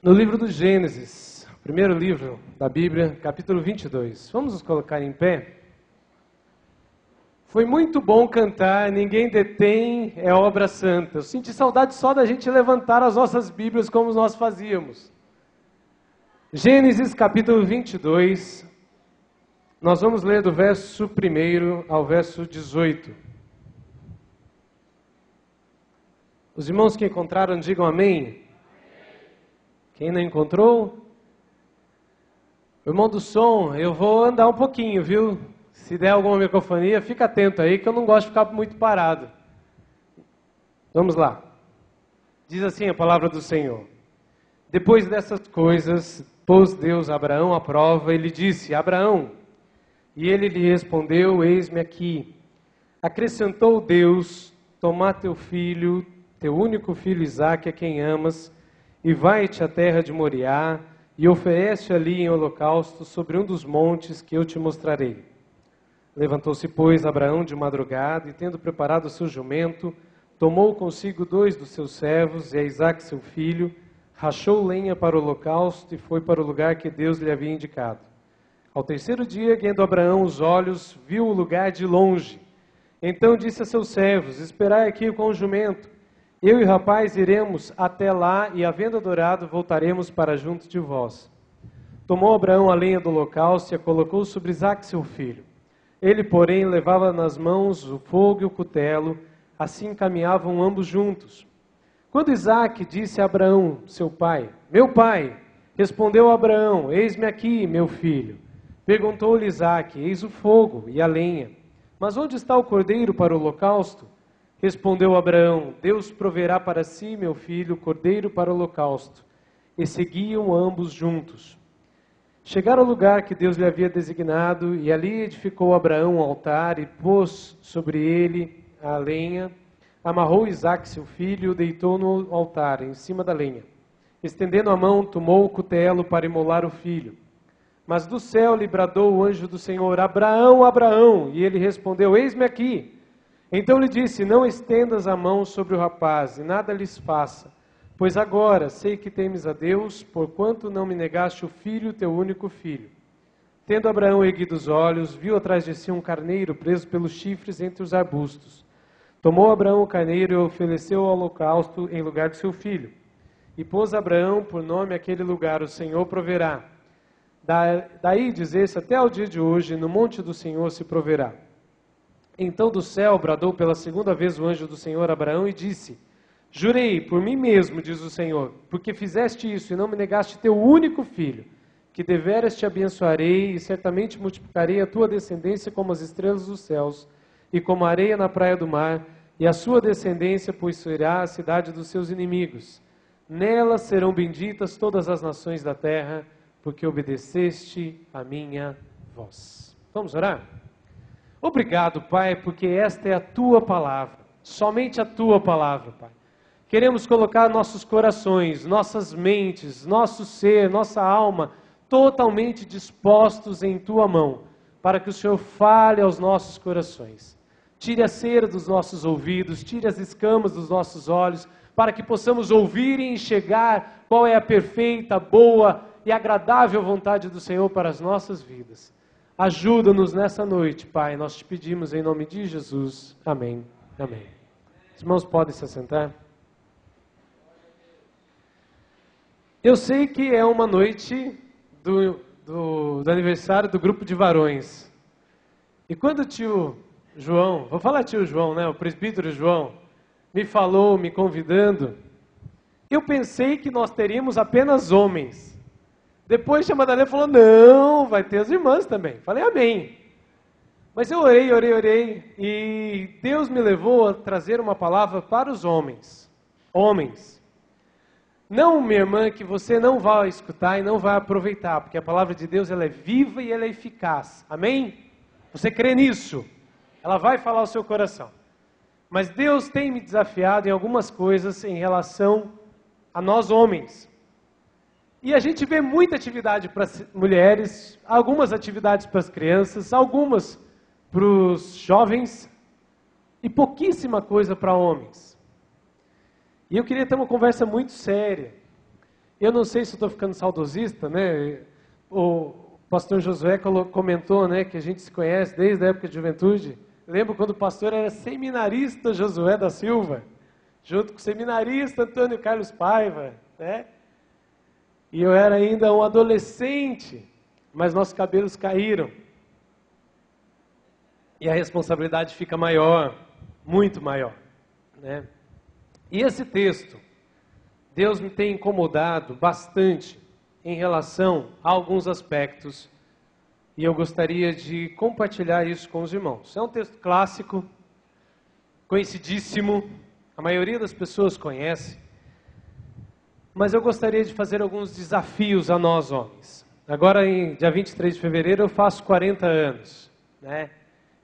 S12: no livro do Gênesis, primeiro livro da Bíblia, capítulo 22. Vamos nos colocar em pé? Foi muito bom cantar, ninguém detém, é obra santa. Eu senti saudade só da gente levantar as nossas Bíblias como nós fazíamos. Gênesis capítulo 22, nós vamos ler do verso 1 ao verso 18. Os irmãos que encontraram, digam amém. Quem não encontrou? Irmão do som, eu vou andar um pouquinho, viu? Se der alguma microfonia, fica atento aí, que eu não gosto de ficar muito parado. Vamos lá. Diz assim a palavra do Senhor. Depois dessas coisas, pôs Deus a Abraão à prova e lhe disse, Abraão, e ele lhe respondeu, eis-me aqui. Acrescentou Deus, toma teu filho, teu único filho Isaque, a quem amas, e vai-te à terra de Moriá, e oferece ali em holocausto sobre um dos montes que eu te mostrarei. Levantou-se, pois, Abraão de madrugada, e tendo preparado o seu jumento, tomou consigo 2 dos seus servos, e a Isaque seu filho, rachou lenha para o holocausto, e foi para o lugar que Deus lhe havia indicado. Ao terceiro dia, erguendo Abraão os olhos, viu o lugar de longe. Então disse a seus servos, esperai aqui com o jumento. Eu e o rapaz iremos até lá, e havendo adorado, voltaremos para junto de vós. Tomou Abraão a lenha do holocausto e a colocou sobre Isaque seu filho. Ele, porém, levava nas mãos o fogo e o cutelo, assim caminhavam ambos juntos. Quando Isaque disse a Abraão, seu pai, meu pai, respondeu Abraão, eis-me aqui, meu filho. Perguntou-lhe Isaque, eis o fogo e a lenha, mas onde está o cordeiro para o holocausto? Respondeu Abraão, Deus proverá para si, meu filho, cordeiro para o holocausto. E seguiam ambos juntos. Chegaram ao lugar que Deus lhe havia designado, e ali edificou Abraão um altar, e pôs sobre ele a lenha, amarrou Isaque seu filho, e o deitou no altar, em cima da lenha. Estendendo a mão, tomou o cutelo para imolar o filho. Mas do céu lhe bradou o anjo do Senhor, Abraão, Abraão, e ele respondeu, eis-me aqui. Então lhe disse, não estendas a mão sobre o rapaz, e nada lhes faça, pois agora sei que temes a Deus, porquanto não me negaste o filho, teu único filho. Tendo Abraão erguido os olhos, viu atrás de si um carneiro preso pelos chifres entre os arbustos. Tomou Abraão o carneiro e o ofereceu ao holocausto em lugar de seu filho. E pôs Abraão por nome aquele lugar, o Senhor proverá. Daí, diz esse, até ao dia de hoje, no monte do Senhor se proverá. Então do céu bradou pela segunda vez o anjo do Senhor a Abraão e disse, jurei por mim mesmo, diz o Senhor, porque fizeste isso e não me negaste teu único filho, que deveras te abençoarei e certamente multiplicarei a tua descendência como as estrelas dos céus e como a areia na praia do mar, e a sua descendência possuirá a cidade dos seus inimigos. Nela serão benditas todas as nações da terra, porque obedeceste a minha voz. Vamos orar? Obrigado, Pai, porque esta é a Tua palavra, somente a Tua palavra, Pai. Queremos colocar nossos corações, nossas mentes, nosso ser, nossa alma, totalmente dispostos em Tua mão, para que o Senhor fale aos nossos corações. Tire a cera dos nossos ouvidos, tire as escamas dos nossos olhos, para que possamos ouvir e enxergar qual é a perfeita, boa e agradável vontade do Senhor para as nossas vidas. Ajuda-nos nessa noite, Pai, nós te pedimos em nome de Jesus. Amém. Amém. Os irmãos podem se assentar? Eu sei que é uma noite do aniversário do grupo de varões. E quando o tio João, vou falar tio João, né? O presbítero João, me falou, me convidando, eu pensei que nós teríamos apenas homens. Depois a Madalena falou, não, vai ter as irmãs também. Falei, amém. Mas eu orei, e Deus me levou a trazer uma palavra para os homens. Homens. Não, minha irmã, que você não vai escutar e não vai aproveitar, porque a palavra de Deus ela é viva e ela é eficaz. Amém? Você crê nisso? Ela vai falar ao seu coração. Mas Deus tem me desafiado em algumas coisas em relação a nós homens. E a gente vê muita atividade para as mulheres, algumas atividades para as crianças, algumas para os jovens e pouquíssima coisa para homens. E eu queria ter uma conversa muito séria. Eu não sei se estou ficando saudosista, né? O pastor Josué comentou, né, que a gente se conhece desde a época de juventude. Lembro quando o pastor era seminarista Josué da Silva, junto com o seminarista Antônio Carlos Paiva, né? E eu era ainda um adolescente, mas nossos cabelos caíram. E a responsabilidade fica maior, muito maior, né? E esse texto, Deus me tem incomodado bastante em relação a alguns aspectos, e eu gostaria de compartilhar isso com os irmãos. É um texto clássico, conhecidíssimo, a maioria das pessoas conhece, mas eu gostaria de fazer alguns desafios a nós homens. Agora, em dia 23 de fevereiro, eu faço 40 anos, né?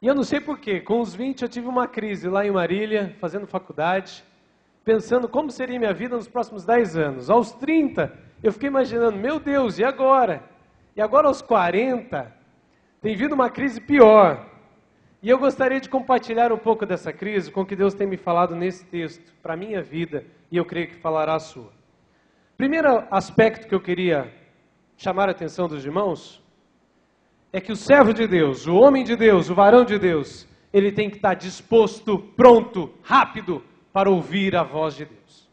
S12: E eu não sei porquê, com os 20 eu tive uma crise lá em Marília, fazendo faculdade, pensando como seria minha vida nos próximos 10 anos. Aos 30, eu fiquei imaginando, meu Deus, e agora? E agora aos 40, tem vindo uma crise pior. E eu gostaria de compartilhar um pouco dessa crise com o que Deus tem me falado nesse texto, para a minha vida, e eu creio que falará a sua. Primeiro aspecto que eu queria chamar a atenção dos irmãos, é que o servo de Deus, o homem de Deus, o varão de Deus, ele tem que estar disposto, pronto, rápido, para ouvir a voz de Deus.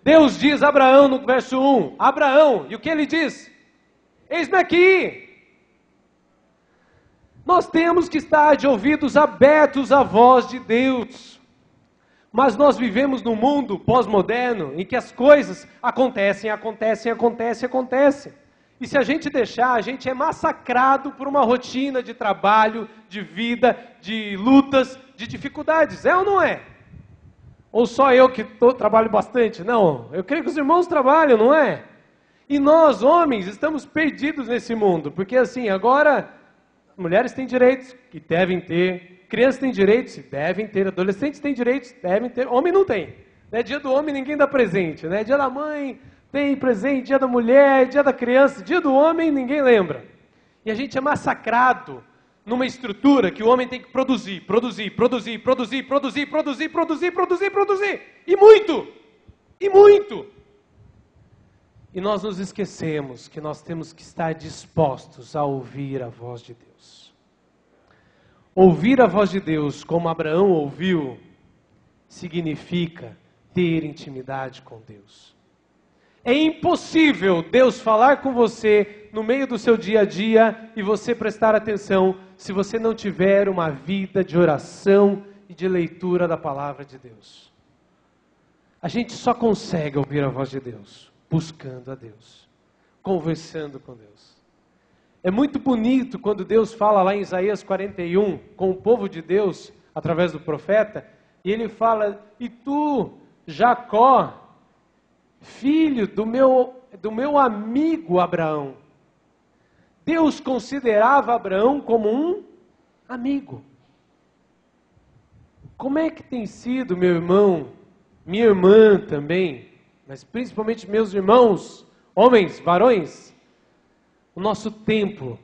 S12: Deus diz a Abraão no verso 1, Abraão, e o que ele diz? Eis-me aqui. Nós temos que estar de ouvidos abertos à voz de Deus. Mas nós vivemos num mundo pós-moderno em que as coisas acontecem. E se a gente deixar, a gente é massacrado por uma rotina de trabalho, de vida, de lutas, de dificuldades. É ou não é? Ou só eu que trabalho bastante? Não, eu creio que os irmãos trabalham, não é? E nós, homens, estamos perdidos nesse mundo. Porque assim, agora, mulheres têm direitos, que devem ter. Crianças têm direitos, devem ter. Adolescentes têm direitos, devem ter. Homem não tem. Né? Dia do homem ninguém dá presente. Né? Dia da mãe tem presente, dia da mulher, dia da criança. Dia do homem ninguém lembra. E a gente é massacrado numa estrutura que o homem tem que produzir. E muito! E muito! E nós nos esquecemos que nós temos que estar dispostos a ouvir a voz de Deus. Ouvir a voz de Deus, como Abraão ouviu, significa ter intimidade com Deus. É impossível Deus falar com você no meio do seu dia a dia e você prestar atenção se você não tiver uma vida de oração e de leitura da palavra de Deus. A gente só consegue ouvir a voz de Deus buscando a Deus, conversando com Deus. É muito bonito quando Deus fala lá em Isaías 41 com o povo de Deus, através do profeta, e ele fala, e tu, Jacó, filho do meu amigo Abraão. Deus considerava Abraão como um amigo. Como é que tem sido, meu irmão, minha irmã também, mas principalmente meus irmãos, homens, varões, o nosso tempo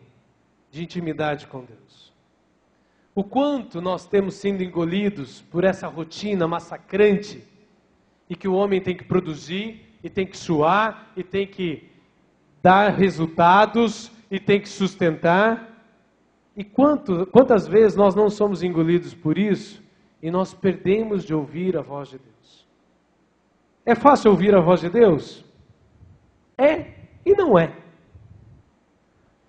S12: de intimidade com Deus? O quanto nós temos sido engolidos por essa rotina massacrante e que o homem tem que produzir, e tem que suar, e tem que dar resultados, e tem que sustentar. E quantas vezes nós não somos engolidos por isso, e nós perdemos de ouvir a voz de Deus? É fácil ouvir a voz de Deus? É e não é.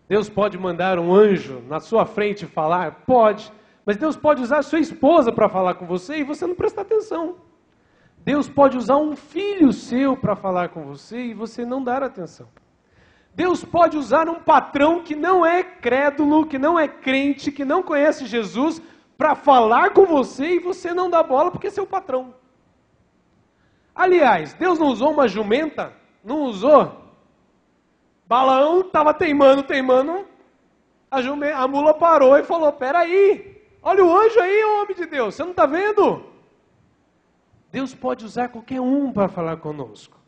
S12: Deus pode mandar um anjo na sua frente falar? Pode. Mas Deus pode usar a sua esposa para falar com você e você não prestar atenção. Deus pode usar um filho seu para falar com você e você não dar atenção. Deus pode usar um patrão que não é crédulo, que não é crente, que não conhece Jesus, para falar com você e você não dá bola porque é seu patrão. Aliás, Deus não usou uma jumenta? Não usou? Balaão estava teimando, a mula parou e falou, peraí, olha o anjo aí, homem de Deus, você não está vendo? Deus pode usar qualquer um para falar conosco.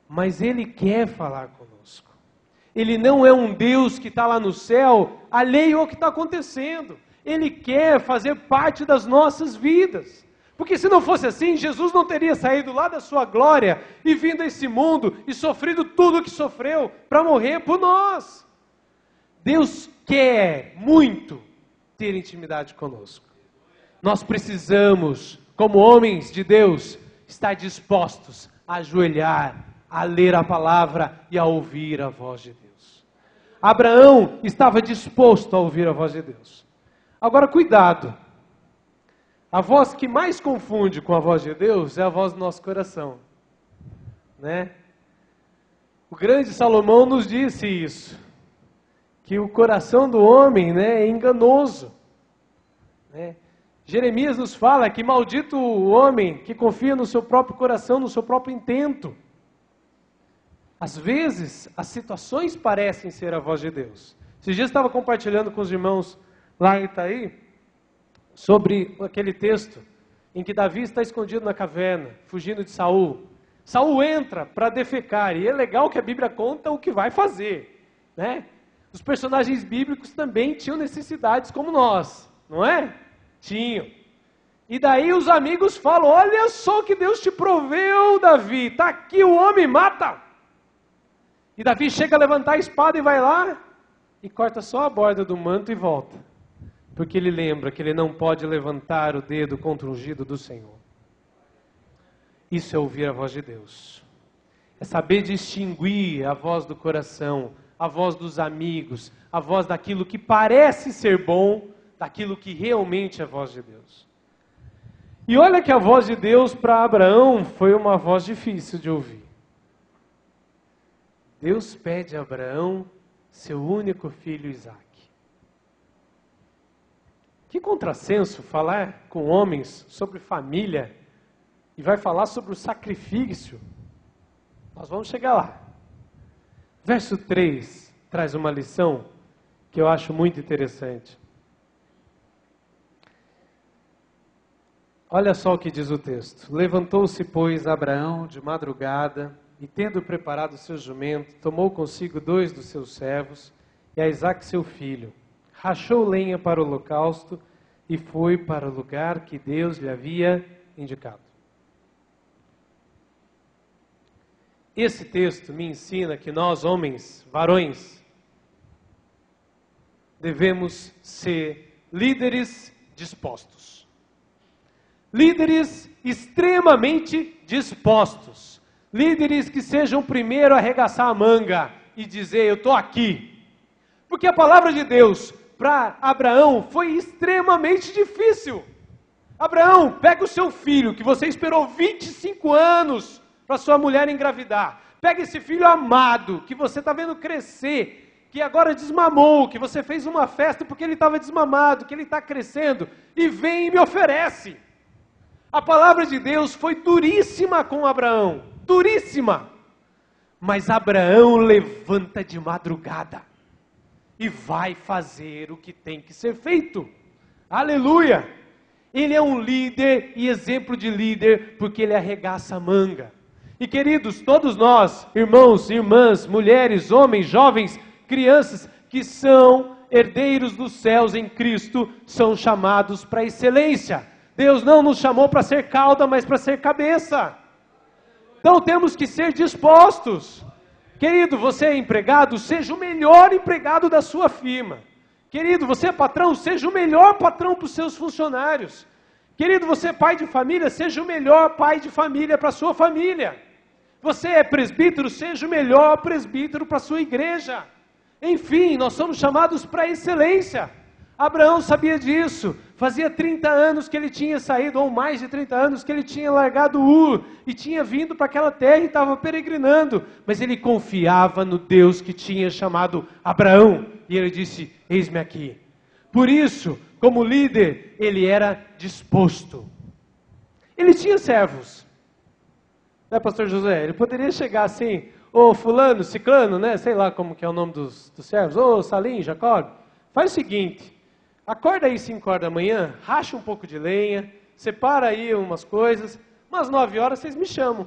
S12: Mas Ele quer falar conosco. Ele não é um Deus que está lá no céu, alheio ao que está acontecendo. Ele quer fazer parte das nossas vidas. Porque se não fosse assim, Jesus não teria saído lá da sua glória e vindo a esse mundo e sofrido tudo o que sofreu para morrer por nós. Deus quer muito ter intimidade conosco. Nós precisamos, como homens de Deus, estar dispostos a ajoelhar, a ler a palavra e a ouvir a voz de Deus. Abraão estava disposto a ouvir a voz de Deus. Agora, cuidado. A voz que mais confunde com a voz de Deus é a voz do nosso coração. Né? O grande Salomão nos disse isso. Que o coração do homem, né, é enganoso. Né? Jeremias nos fala que maldito o homem que confia no seu próprio coração, no seu próprio intento. Às vezes, as situações parecem ser a voz de Deus. Esses dias eu estava compartilhando com os irmãos lá em Itaí, sobre aquele texto em que Davi está escondido na caverna, fugindo de Saul. Saul entra para defecar, e é legal que a Bíblia conta o que vai fazer. Né? Os personagens bíblicos também tinham necessidades como nós, não é? Tinham. E daí os amigos falam, olha só que Deus te proveu, Davi, está aqui o homem, mata! E Davi chega a levantar a espada e vai lá, e corta só a borda do manto e volta. Porque ele lembra que ele não pode levantar o dedo contra o ungido do Senhor. Isso é ouvir a voz de Deus. É saber distinguir a voz do coração, a voz dos amigos, a voz daquilo que parece ser bom, daquilo que realmente é a voz de Deus. E olha que a voz de Deus para Abraão foi uma voz difícil de ouvir. Deus pede a Abraão seu único filho Isaque. Que contrassenso falar com homens sobre família e vai falar sobre o sacrifício. Nós vamos chegar lá. Verso 3 traz uma lição que eu acho muito interessante. Olha só o que diz o texto. Levantou-se, pois, Abraão de madrugada e, tendo preparado o seu jumento, tomou consigo 2 dos seus servos e a Isaque seu filho. Rachou lenha para o holocausto e foi para o lugar que Deus lhe havia indicado. Esse texto me ensina que nós, homens, varões, devemos ser líderes dispostos. Líderes extremamente dispostos. Líderes que sejam primeiro a arregaçar a manga e dizer, eu estou aqui. Porque a palavra de Deus para Abraão foi extremamente difícil. Abraão, pega o seu filho, que você esperou 25 anos para sua mulher engravidar. Pega esse filho amado, que você está vendo crescer, que agora desmamou, que você fez uma festa porque ele estava desmamado, que ele está crescendo, e vem e me oferece. A palavra de Deus foi duríssima com Abraão, duríssima. Mas Abraão levanta de madrugada e vai fazer o que tem que ser feito. Aleluia! Ele é um líder e exemplo de líder porque ele arregaça a manga. E queridos, todos nós, irmãos, irmãs, mulheres, homens, jovens, crianças, que são herdeiros dos céus em Cristo, são chamados para excelência. Deus não nos chamou para ser cauda, mas para ser cabeça. Então temos que ser dispostos. Querido, você é empregado, seja o melhor empregado da sua firma. Querido, você é patrão, seja o melhor patrão para os seus funcionários. Querido, você é pai de família, seja o melhor pai de família para a sua família. Você é presbítero, seja o melhor presbítero para a sua igreja. Enfim, nós somos chamados para a excelência. Abraão sabia disso. Fazia 30 anos que ele tinha saído, ou mais de 30 anos, que ele tinha largado Ur e tinha vindo para aquela terra e estava peregrinando. Mas ele confiava no Deus que tinha chamado Abraão. E ele disse, eis-me aqui. Por isso, como líder, ele era disposto. Ele tinha servos. Né, pastor José? Ele poderia chegar assim, ô fulano, ciclano, né? Sei lá como que é o nome dos servos. Ô Salim, Jacob, faz o seguinte, acorda aí 5 horas da manhã, racha um pouco de lenha, separa aí umas coisas, umas 9 horas vocês me chamam.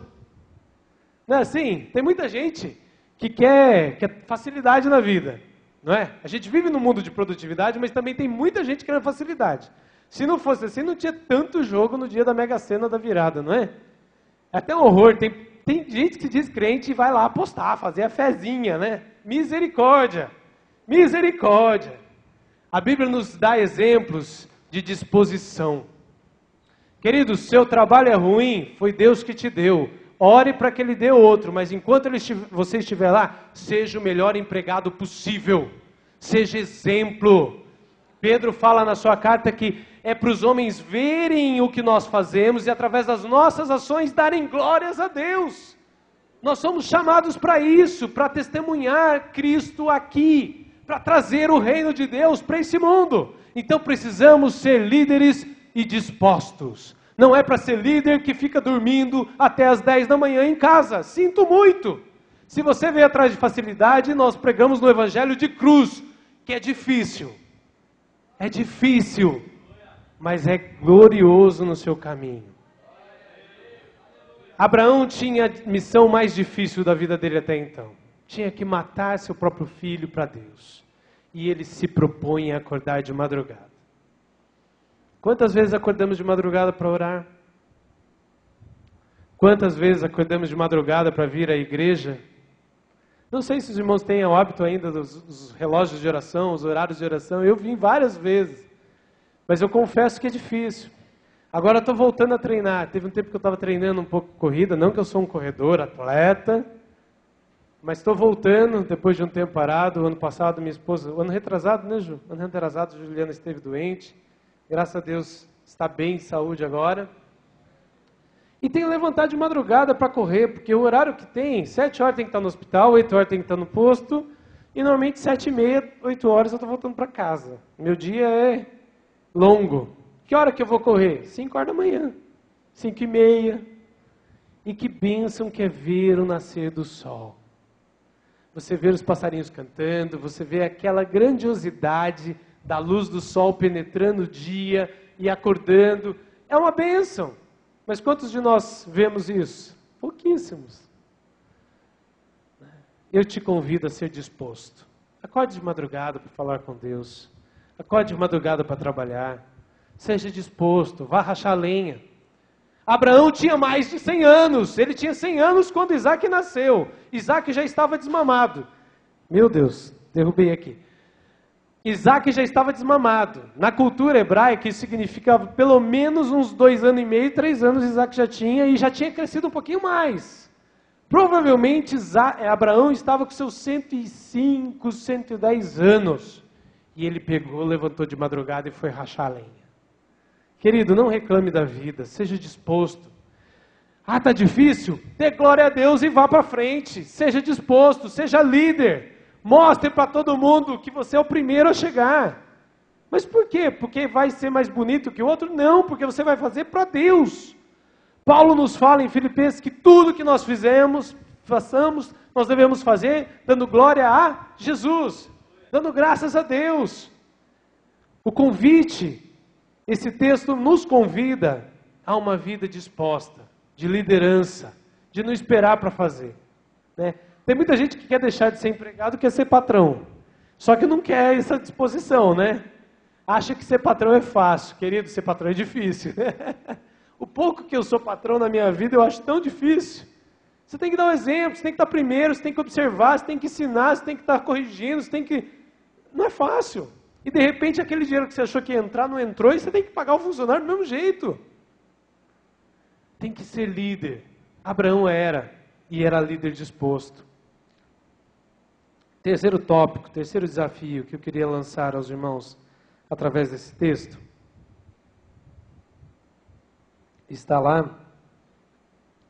S12: Não é assim? Tem muita gente que quer facilidade na vida, não é? A gente vive num mundo de produtividade, mas também tem muita gente querendo facilidade. Se não fosse assim, não tinha tanto jogo no dia da Mega Sena da virada, não é? É até um horror, tem gente que diz crente e vai lá apostar, fazer a fezinha, né? Misericórdia, misericórdia. A Bíblia nos dá exemplos de disposição. Querido, seu trabalho é ruim, foi Deus que te deu. Ore para que Ele dê outro, mas enquanto você estiver lá, seja o melhor empregado possível. Seja exemplo. Pedro fala na sua carta que é para os homens verem o que nós fazemos e através das nossas ações darem glórias a Deus. Nós somos chamados para isso, para testemunhar Cristo aqui, para trazer o reino de Deus para esse mundo. Então precisamos ser líderes e dispostos. Não é para ser líder que fica dormindo até as 10 da manhã em casa. Sinto muito. Se você veio atrás de facilidade, nós pregamos no evangelho de cruz, que é difícil. É difícil, mas é glorioso no seu caminho. Abraão tinha a missão mais difícil da vida dele até então. Tinha que matar seu próprio filho para Deus. E ele se propõe a acordar de madrugada. Quantas vezes acordamos de madrugada para orar? Quantas vezes acordamos de madrugada para vir à igreja? Não sei se os irmãos têm o hábito ainda dos relógios de oração, os horários de oração. Eu vim várias vezes, mas eu confesso que é difícil. Agora estou voltando a treinar. Teve um tempo que eu estava treinando um pouco corrida, não que eu sou um corredor, atleta, mas estou voltando depois de um tempo parado. O ano passado, minha esposa, o ano retrasado, né, Ju? Ano retrasado, Juliana esteve doente. Graças a Deus está bem de saúde agora. E tenho levantado de madrugada para correr, porque o horário que tem, 7 horas tem que estar no hospital, 8 horas tem que estar no posto, e normalmente 7h30, 8 horas eu estou voltando para casa. Meu dia é longo. Que hora que eu vou correr? 5 horas da manhã, 5h30. E que bênção que é ver o nascer do sol. Você vê os passarinhos cantando, você vê aquela grandiosidade da luz do sol penetrando o dia e acordando. É uma bênção. Mas quantos de nós vemos isso? Pouquíssimos. Eu te convido a ser disposto. Acorde de madrugada para falar com Deus. Acorde de madrugada para trabalhar. Seja disposto, vá rachar lenha. Abraão tinha mais de 100 anos. Ele tinha 100 anos quando Isaac nasceu. Isaac já estava desmamado. Meu Deus, derrubei aqui. Isaac já estava desmamado. Na cultura hebraica, isso significava pelo menos uns 2 anos e meio, 3 anos Isaac já tinha, e já tinha crescido um pouquinho mais. Provavelmente Abraão estava com seus 105, 110 anos. E ele pegou, levantou de madrugada e foi rachar a lenha. Querido, não reclame da vida, seja disposto. Ah, está difícil? Dê glória a Deus e vá para frente. Seja disposto, seja líder. Mostre para todo mundo que você é o primeiro a chegar. Mas por quê? Porque vai ser mais bonito que o outro? Não, porque você vai fazer para Deus. Paulo nos fala em Filipenses que tudo que nós façamos, nós devemos fazer dando glória a Jesus, dando graças a Deus. O convite, esse texto nos convida a uma vida disposta, de liderança, de não esperar para fazer, né? Tem muita gente que quer deixar de ser empregado, quer ser patrão. Só que não quer essa disposição, né? Acha que ser patrão é fácil. Querido, ser patrão é difícil. O pouco que eu sou patrão na minha vida, eu acho tão difícil. Você tem que dar um exemplo, você tem que estar primeiro, você tem que observar, você tem que ensinar, você tem que estar corrigindo, você tem que... Não é fácil. E de repente aquele dinheiro que você achou que ia entrar, não entrou, e você tem que pagar o funcionário do mesmo jeito. Tem que ser líder. Abraão era. e era líder disposto. Terceiro tópico, terceiro desafio que eu queria lançar aos irmãos através desse texto, está lá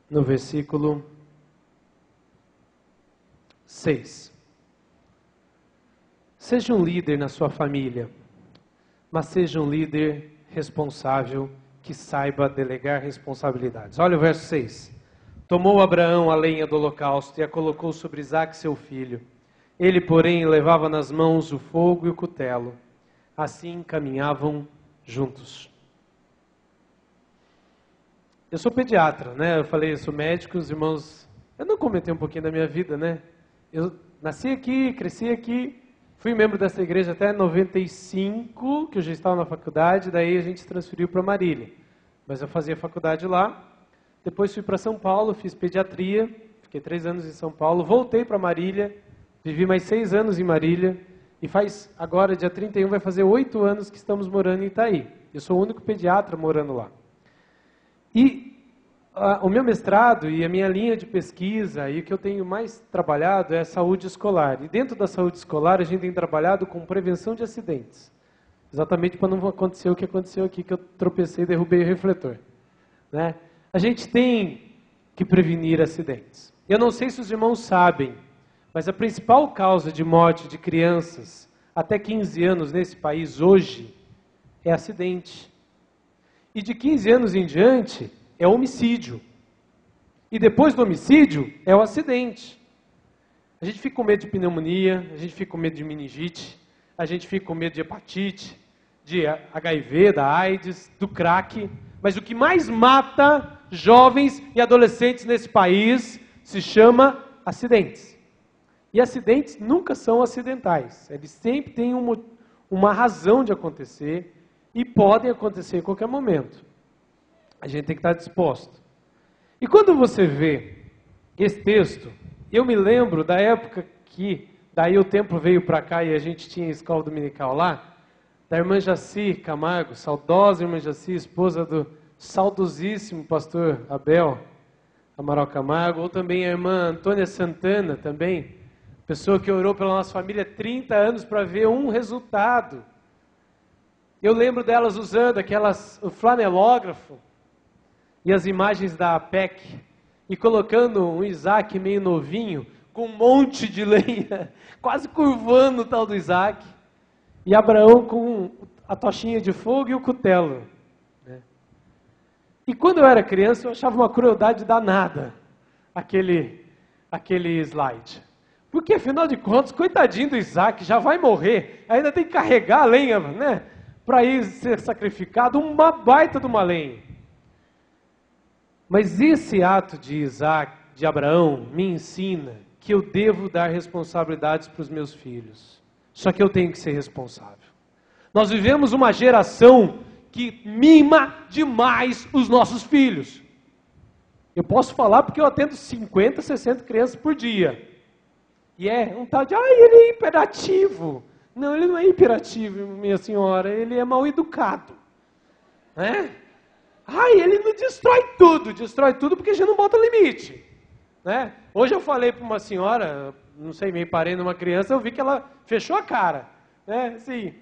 S12: no versículo 6. Seja um líder na sua família, mas seja um líder responsável, que saiba delegar responsabilidades. Olha o verso 6. Tomou Abraão a lenha do holocausto e a colocou sobre Isaque, seu filho. Ele, porém, levava nas mãos o fogo e o cutelo. Assim caminhavam juntos. Eu sou pediatra, né? Eu falei, eu sou médico, os irmãos... Eu não comentei um pouquinho da minha vida, né? Eu nasci aqui, cresci aqui, fui membro dessa igreja até 95, que eu já estava na faculdade, daí a gente se transferiu para Marília. Mas eu fazia faculdade lá. Depois fui para São Paulo, fiz pediatria, fiquei 3 anos em São Paulo, voltei para Marília, vivi mais 6 anos em Marília, e faz agora, dia 31, vai fazer 8 anos que estamos morando em Itaí. Eu sou o único pediatra morando lá. E o meu mestrado e a minha linha de pesquisa, e o que eu tenho mais trabalhado é a saúde escolar. E dentro da saúde escolar, a gente tem trabalhado com prevenção de acidentes. Exatamente para não acontecer o que aconteceu aqui, que eu tropecei e derrubei o refletor. Né? A gente tem que prevenir acidentes. Eu não sei se os irmãos sabem, mas a principal causa de morte de crianças até 15 anos nesse país hoje é acidente. E de 15 anos em diante é homicídio. E depois do homicídio é o acidente. A gente fica com medo de pneumonia, a gente fica com medo de meningite, a gente fica com medo de hepatite, de HIV, da AIDS, do crack. Mas o que mais mata jovens e adolescentes nesse país se chama acidentes. E acidentes nunca são acidentais. Eles sempre têm uma razão de acontecer e podem acontecer em qualquer momento. A gente tem que estar disposto. E quando você vê esse texto, eu me lembro da época que, daí o tempo veio para cá e a gente tinha escola dominical lá, da irmã Jaci Camargo, saudosa irmã Jaci, esposa do saudosíssimo pastor Abel Amaral Camargo, ou também a irmã Antônia Santana, também, pessoa que orou pela nossa família 30 anos para ver um resultado. Eu lembro delas usando o flanelógrafo e as imagens da APEC, e colocando um Isaac meio novinho, com um monte de lenha, quase curvando o tal do Isaac, e Abraão com a tochinha de fogo e o cutelo. Né? E quando eu era criança, eu achava uma crueldade danada aquele slide. Porque, afinal de contas, coitadinho do Isaac, já vai morrer, ainda tem que carregar a lenha, né? Para ir ser sacrificado, uma baita de uma lenha. Mas esse ato de Abraão, me ensina que eu devo dar responsabilidades para os meus filhos. Só que eu tenho que ser responsável. Nós vivemos uma geração que mima demais os nossos filhos. Eu posso falar porque eu atendo 50, 60 crianças por dia. E é um tal de, ele é hiperativo. Não, ele não é hiperativo, minha senhora, ele é mal educado. Né? Ele não destrói tudo porque a gente não bota limite. Né? Hoje eu falei para uma senhora, não sei, me parei numa criança, eu vi que ela fechou a cara. Né? Assim,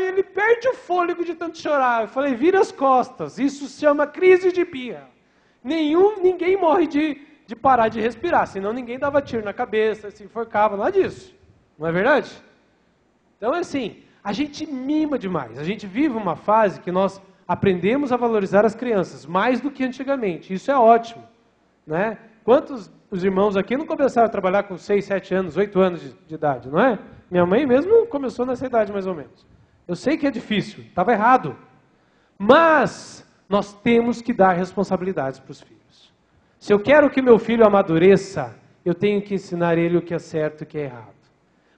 S12: ele perde o fôlego de tanto chorar. Eu falei, vira as costas, isso se chama crise de birra. Ninguém morre de parar de respirar, senão ninguém dava tiro na cabeça, se enforcava, nada disso. Não é verdade? Então, assim, a gente mima demais. A gente vive uma fase que nós aprendemos a valorizar as crianças, mais do que antigamente. Isso é ótimo. Né? Quantos os irmãos aqui não começaram a trabalhar com 6, 7 anos, 8 anos de idade, não é? Minha mãe mesmo começou nessa idade, mais ou menos. Eu sei que é difícil, estava errado. Mas nós temos que dar responsabilidades para os filhos. Se eu quero que meu filho amadureça, eu tenho que ensinar ele o que é certo e o que é errado.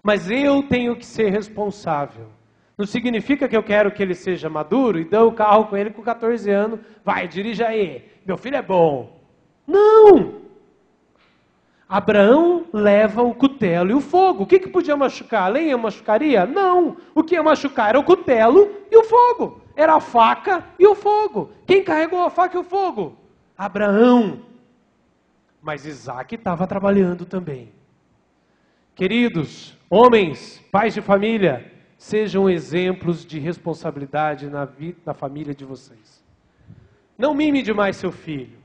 S12: Mas eu tenho que ser responsável. Não significa que eu quero que ele seja maduro e dou o carro com ele com 14 anos, vai, dirija aí, meu filho é bom. Não! Abraão leva o cutelo e o fogo. O que podia machucar? A lenha machucaria? Não! O que ia machucar era o cutelo e o fogo. Era a faca e o fogo. Quem carregou a faca e o fogo? Abraão. Mas Isaac estava trabalhando também. Queridos, homens, pais de família, sejam exemplos de responsabilidade na família de vocês. Não mime demais seu filho.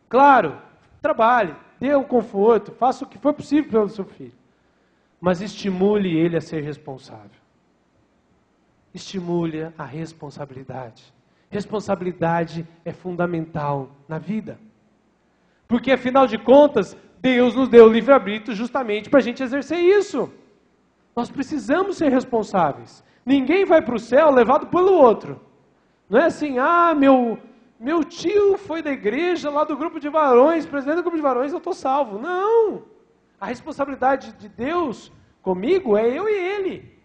S12: Claro, trabalhe, dê o conforto, faça o que for possível pelo seu filho. Mas estimule ele a ser responsável. Estimule a responsabilidade. Responsabilidade é fundamental na vida. Porque, afinal de contas, Deus nos deu o livre-arbítrio justamente para a gente exercer isso. Nós precisamos ser responsáveis. Ninguém vai para o céu levado pelo outro. Não é assim, meu tio foi da igreja, lá do grupo de varões, presidente do grupo de varões, eu estou salvo. Não! A responsabilidade de Deus comigo é eu e ele.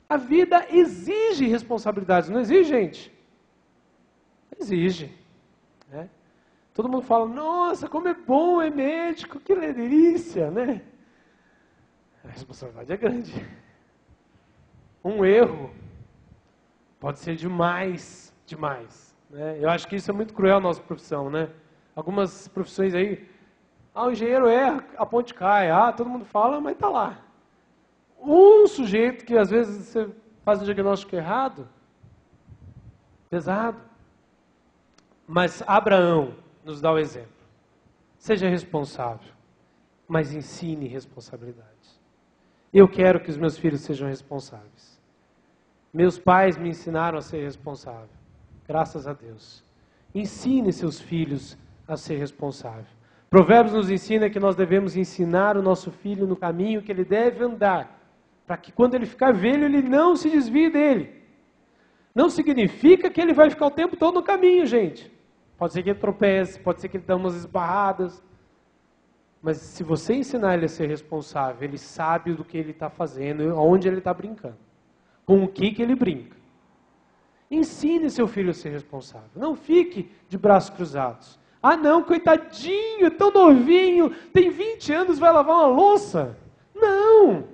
S12: A vida exige responsabilidades, não exige, gente? Exige. Né? Todo mundo fala, nossa, como é bom, é médico, que delícia, né? A responsabilidade é grande. Um erro pode ser demais. Né? Eu acho que isso é muito cruel na nossa profissão, né? Algumas profissões aí, o engenheiro erra, a ponte cai, todo mundo fala, mas está lá. Um sujeito que às vezes você faz um diagnóstico errado, pesado. Mas Abraão nos dá o exemplo. Seja responsável, mas ensine responsabilidade. Eu quero que os meus filhos sejam responsáveis. Meus pais me ensinaram a ser responsável. Graças a Deus. Ensine seus filhos a ser responsável. Provérbios nos ensina que nós devemos ensinar o nosso filho no caminho que ele deve andar, para que quando ele ficar velho, ele não se desvie dele. Não significa que ele vai ficar o tempo todo no caminho, gente. Pode ser que ele tropece, pode ser que ele dê umas esbarradas. Mas se você ensinar ele a ser responsável, ele sabe do que ele está fazendo, onde ele está brincando, com o que ele brinca. Ensine seu filho a ser responsável. Não fique de braços cruzados. Não, coitadinho, é tão novinho, tem 20 anos, vai lavar uma louça. Não!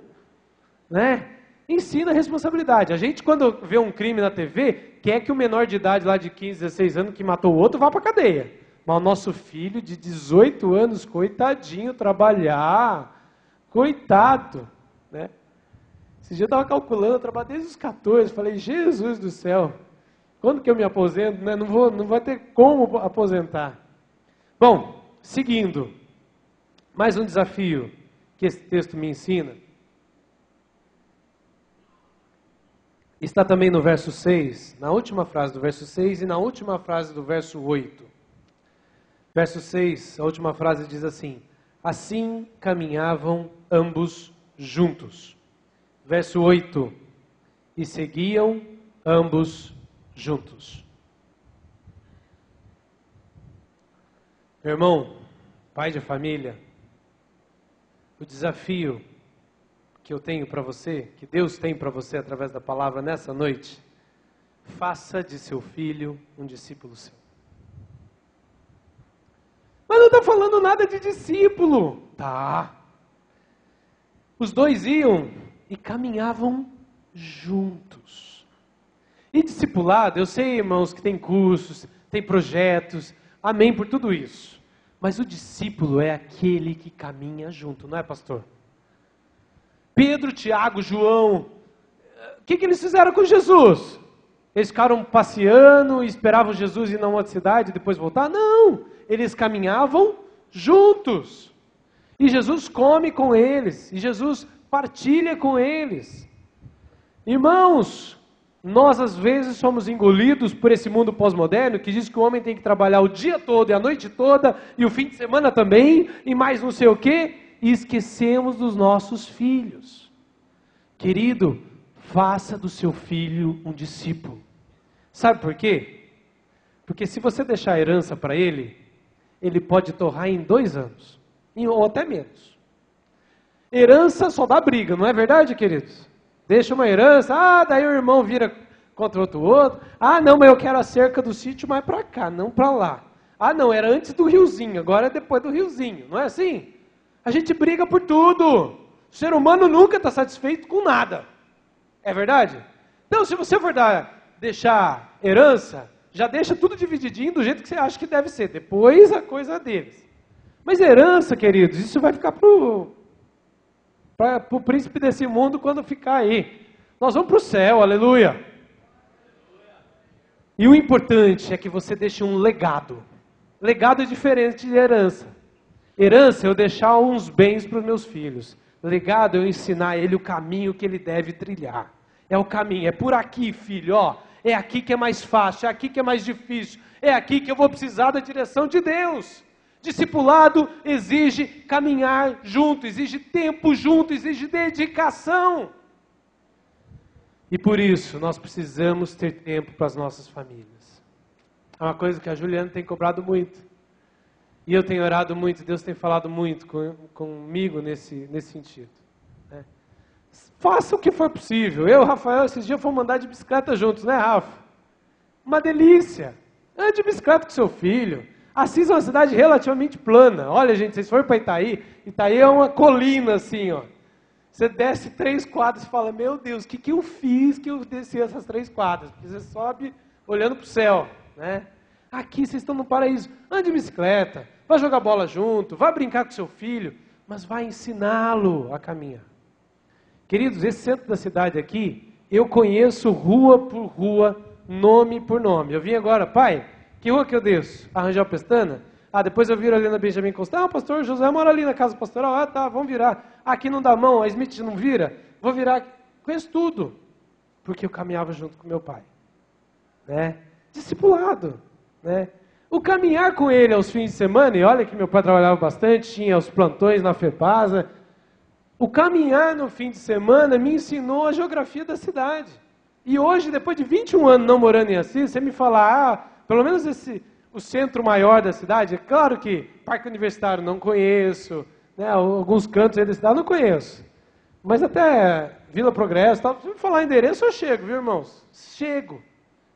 S12: Né? Ensina a responsabilidade. A gente, quando vê um crime na TV, quer que o menor de idade, lá de 15, 16 anos, que matou o outro, vá para a cadeia. Mas o nosso filho de 18 anos, coitadinho, trabalhar, coitado. Né? Esse dia eu estava calculando, eu trabalho desde os 14, falei, Jesus do céu, quando que eu me aposento? Né? Não vai ter como aposentar. Bom, seguindo, mais um desafio que esse texto me ensina. Está também no verso 6, na última frase do verso 6 e na última frase do verso 8. Verso 6, a última frase diz assim, assim caminhavam ambos juntos. Verso 8, e seguiam ambos juntos. Meu irmão, pai de família, o desafio que eu tenho para você, que Deus tem para você através da palavra nessa noite, faça de seu filho um discípulo seu. Mas não está falando nada de discípulo. Tá. Os dois iam e caminhavam juntos. E discipulado, eu sei, irmãos, que tem cursos, tem projetos, amém por tudo isso. Mas o discípulo é aquele que caminha junto, não é, pastor? Pedro, Tiago, João, o que eles fizeram com Jesus? Eles ficaram passeando e esperavam Jesus ir na outra cidade e depois voltar? Não, eles caminhavam juntos. E Jesus come com eles, e Jesus partilha com eles. Irmãos, nós às vezes somos engolidos por esse mundo pós-moderno que diz que o homem tem que trabalhar o dia todo e a noite toda e o fim de semana também e mais não sei o quê, e esquecemos dos nossos filhos. Querido, faça do seu filho um discípulo. Sabe por quê? Porque se você deixar a herança para ele, ele pode torrar em 2 anos, ou até menos. Herança só dá briga, não é verdade, queridos? Deixa uma herança, daí o irmão vira contra o outro. Não, mas eu quero a cerca do sítio mais para cá, não para lá. Não, era antes do riozinho, agora é depois do riozinho, não é assim? A gente briga por tudo. O ser humano nunca está satisfeito com nada. É verdade? Então, se você for deixar herança, já deixa tudo divididinho do jeito que você acha que deve ser. Depois a coisa é deles. Mas herança, queridos, isso vai ficar para o príncipe desse mundo quando ficar aí. Nós vamos para o céu, aleluia. E o importante é que você deixe um legado. Legado é diferente de herança. Herança é eu deixar uns bens para os meus filhos. Legado é eu ensinar ele o caminho que ele deve trilhar. É o caminho, é por aqui, filho, ó. É aqui que é mais fácil, é aqui que é mais difícil. É aqui que eu vou precisar da direção de Deus. Discipulado exige caminhar junto, exige tempo junto, exige dedicação. E por isso nós precisamos ter tempo para as nossas famílias. É uma coisa que a Juliana tem cobrado muito. E eu tenho orado muito, Deus tem falado muito comigo nesse sentido. Né? Faça o que for possível. Eu e o Rafael, esses dias fomos andar de bicicleta juntos, né, Rafa? Uma delícia. Ande de bicicleta com seu filho. Assis é uma cidade relativamente plana. Olha, gente, vocês foram para Itaí. Itaí é uma colina assim, ó. Você desce 3 quadras e fala, meu Deus, o que eu fiz que eu desci essas 3 quadras? Porque você sobe olhando para o céu, né? Aqui vocês estão no paraíso. Ande de bicicleta, vá jogar bola junto, vá brincar com seu filho, mas vá ensiná-lo a caminhar. Queridos, esse centro da cidade aqui, eu conheço rua por rua, nome por nome. Eu vim agora, pai, que rua que eu desço? A Rangel Pestana? Ah, depois eu viro ali na Benjamin Constant. Ah, o pastor José mora ali na casa pastoral. Ah, tá, vamos virar. Aqui não dá mão, a Smith não vira. Vou virar. Conheço tudo. Porque eu caminhava junto com meu pai. Né? Discipulado. Né? O caminhar com ele aos fins de semana, e olha que meu pai trabalhava bastante, tinha os plantões na FEPASA. O caminhar no fim de semana me ensinou a geografia da cidade. E hoje, depois de 21 anos não morando em Assis, você me fala, pelo menos o centro maior da cidade, é claro que Parque Universitário não conheço, né, alguns cantos aí da cidade não conheço, mas até Vila Progresso, tal, se eu falar endereço eu chego, viu, irmãos? Chego,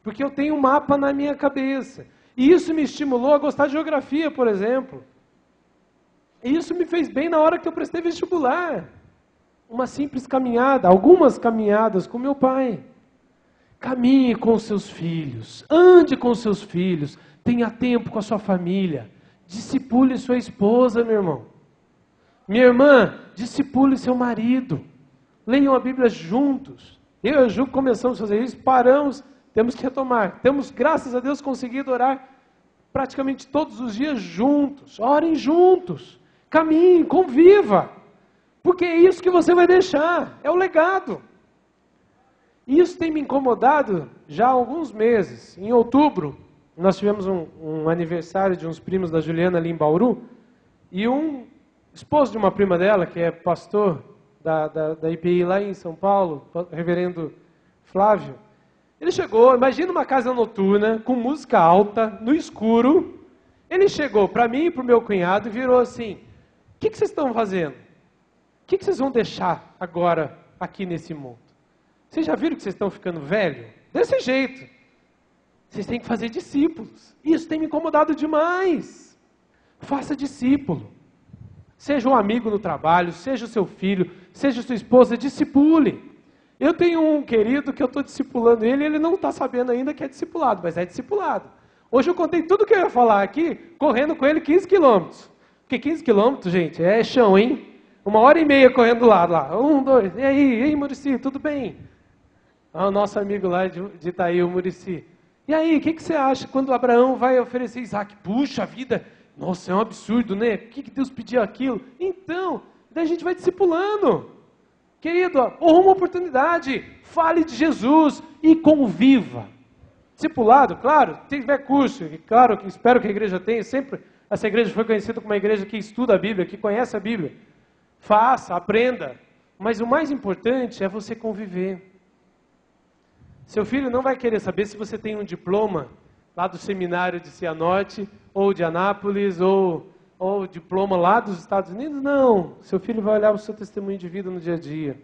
S12: porque eu tenho um mapa na minha cabeça, e isso me estimulou a gostar de geografia, por exemplo, e isso me fez bem na hora que eu prestei vestibular, uma simples caminhada, algumas caminhadas com meu pai. Caminhe com seus filhos, ande com seus filhos, tenha tempo com a sua família, discipule sua esposa, meu irmão. Minha irmã, discipule seu marido, leiam a Bíblia juntos. Eu e a Ju começamos a fazer isso, paramos, temos que retomar. Temos, graças a Deus, conseguido orar praticamente todos os dias juntos. Orem juntos, caminhem, conviva, porque é isso que você vai deixar, é o legado. Isso tem me incomodado já há alguns meses. Em outubro, nós tivemos um aniversário de uns primos da Juliana ali em Bauru, e um esposo de uma prima dela, que é pastor da IPI lá em São Paulo, o reverendo Flávio, ele chegou, imagina uma casa noturna, com música alta, no escuro, ele chegou para mim e para o meu cunhado e virou assim, o que vocês estão fazendo? O que vocês vão deixar agora aqui nesse mundo? Vocês já viram que vocês estão ficando velho? Desse jeito. Vocês têm que fazer discípulos. Isso tem me incomodado demais. Faça discípulo. Seja um amigo no trabalho, seja o seu filho, seja sua esposa, discipule. Eu tenho um querido que eu estou discipulando ele, e ele não está sabendo ainda que é discipulado, mas é discipulado. Hoje eu contei tudo que eu ia falar aqui, correndo com ele 15 quilômetros. Porque 15 quilômetros, gente, é chão, hein? 1h30 correndo do lado lá. 1, 2, e aí, Muricy, tudo bem? O nosso amigo lá de Itaí, o Muricy. E aí, o que você acha quando Abraão vai oferecer Isaac? Puxa vida, nossa, é um absurdo, né? Por que Deus pediu aquilo? Então, daí a gente vai discipulando. Querido, uma oportunidade, fale de Jesus e conviva. Discipulado, claro, se tiver curso, e claro, espero que a igreja tenha, sempre essa igreja foi conhecida como uma igreja que estuda a Bíblia, que conhece a Bíblia. Faça, aprenda, mas o mais importante é você conviver. Seu filho não vai querer saber se você tem um diploma lá do seminário de Cianorte, ou de Anápolis, ou diploma lá dos Estados Unidos. Não, seu filho vai olhar o seu testemunho de vida no dia a dia.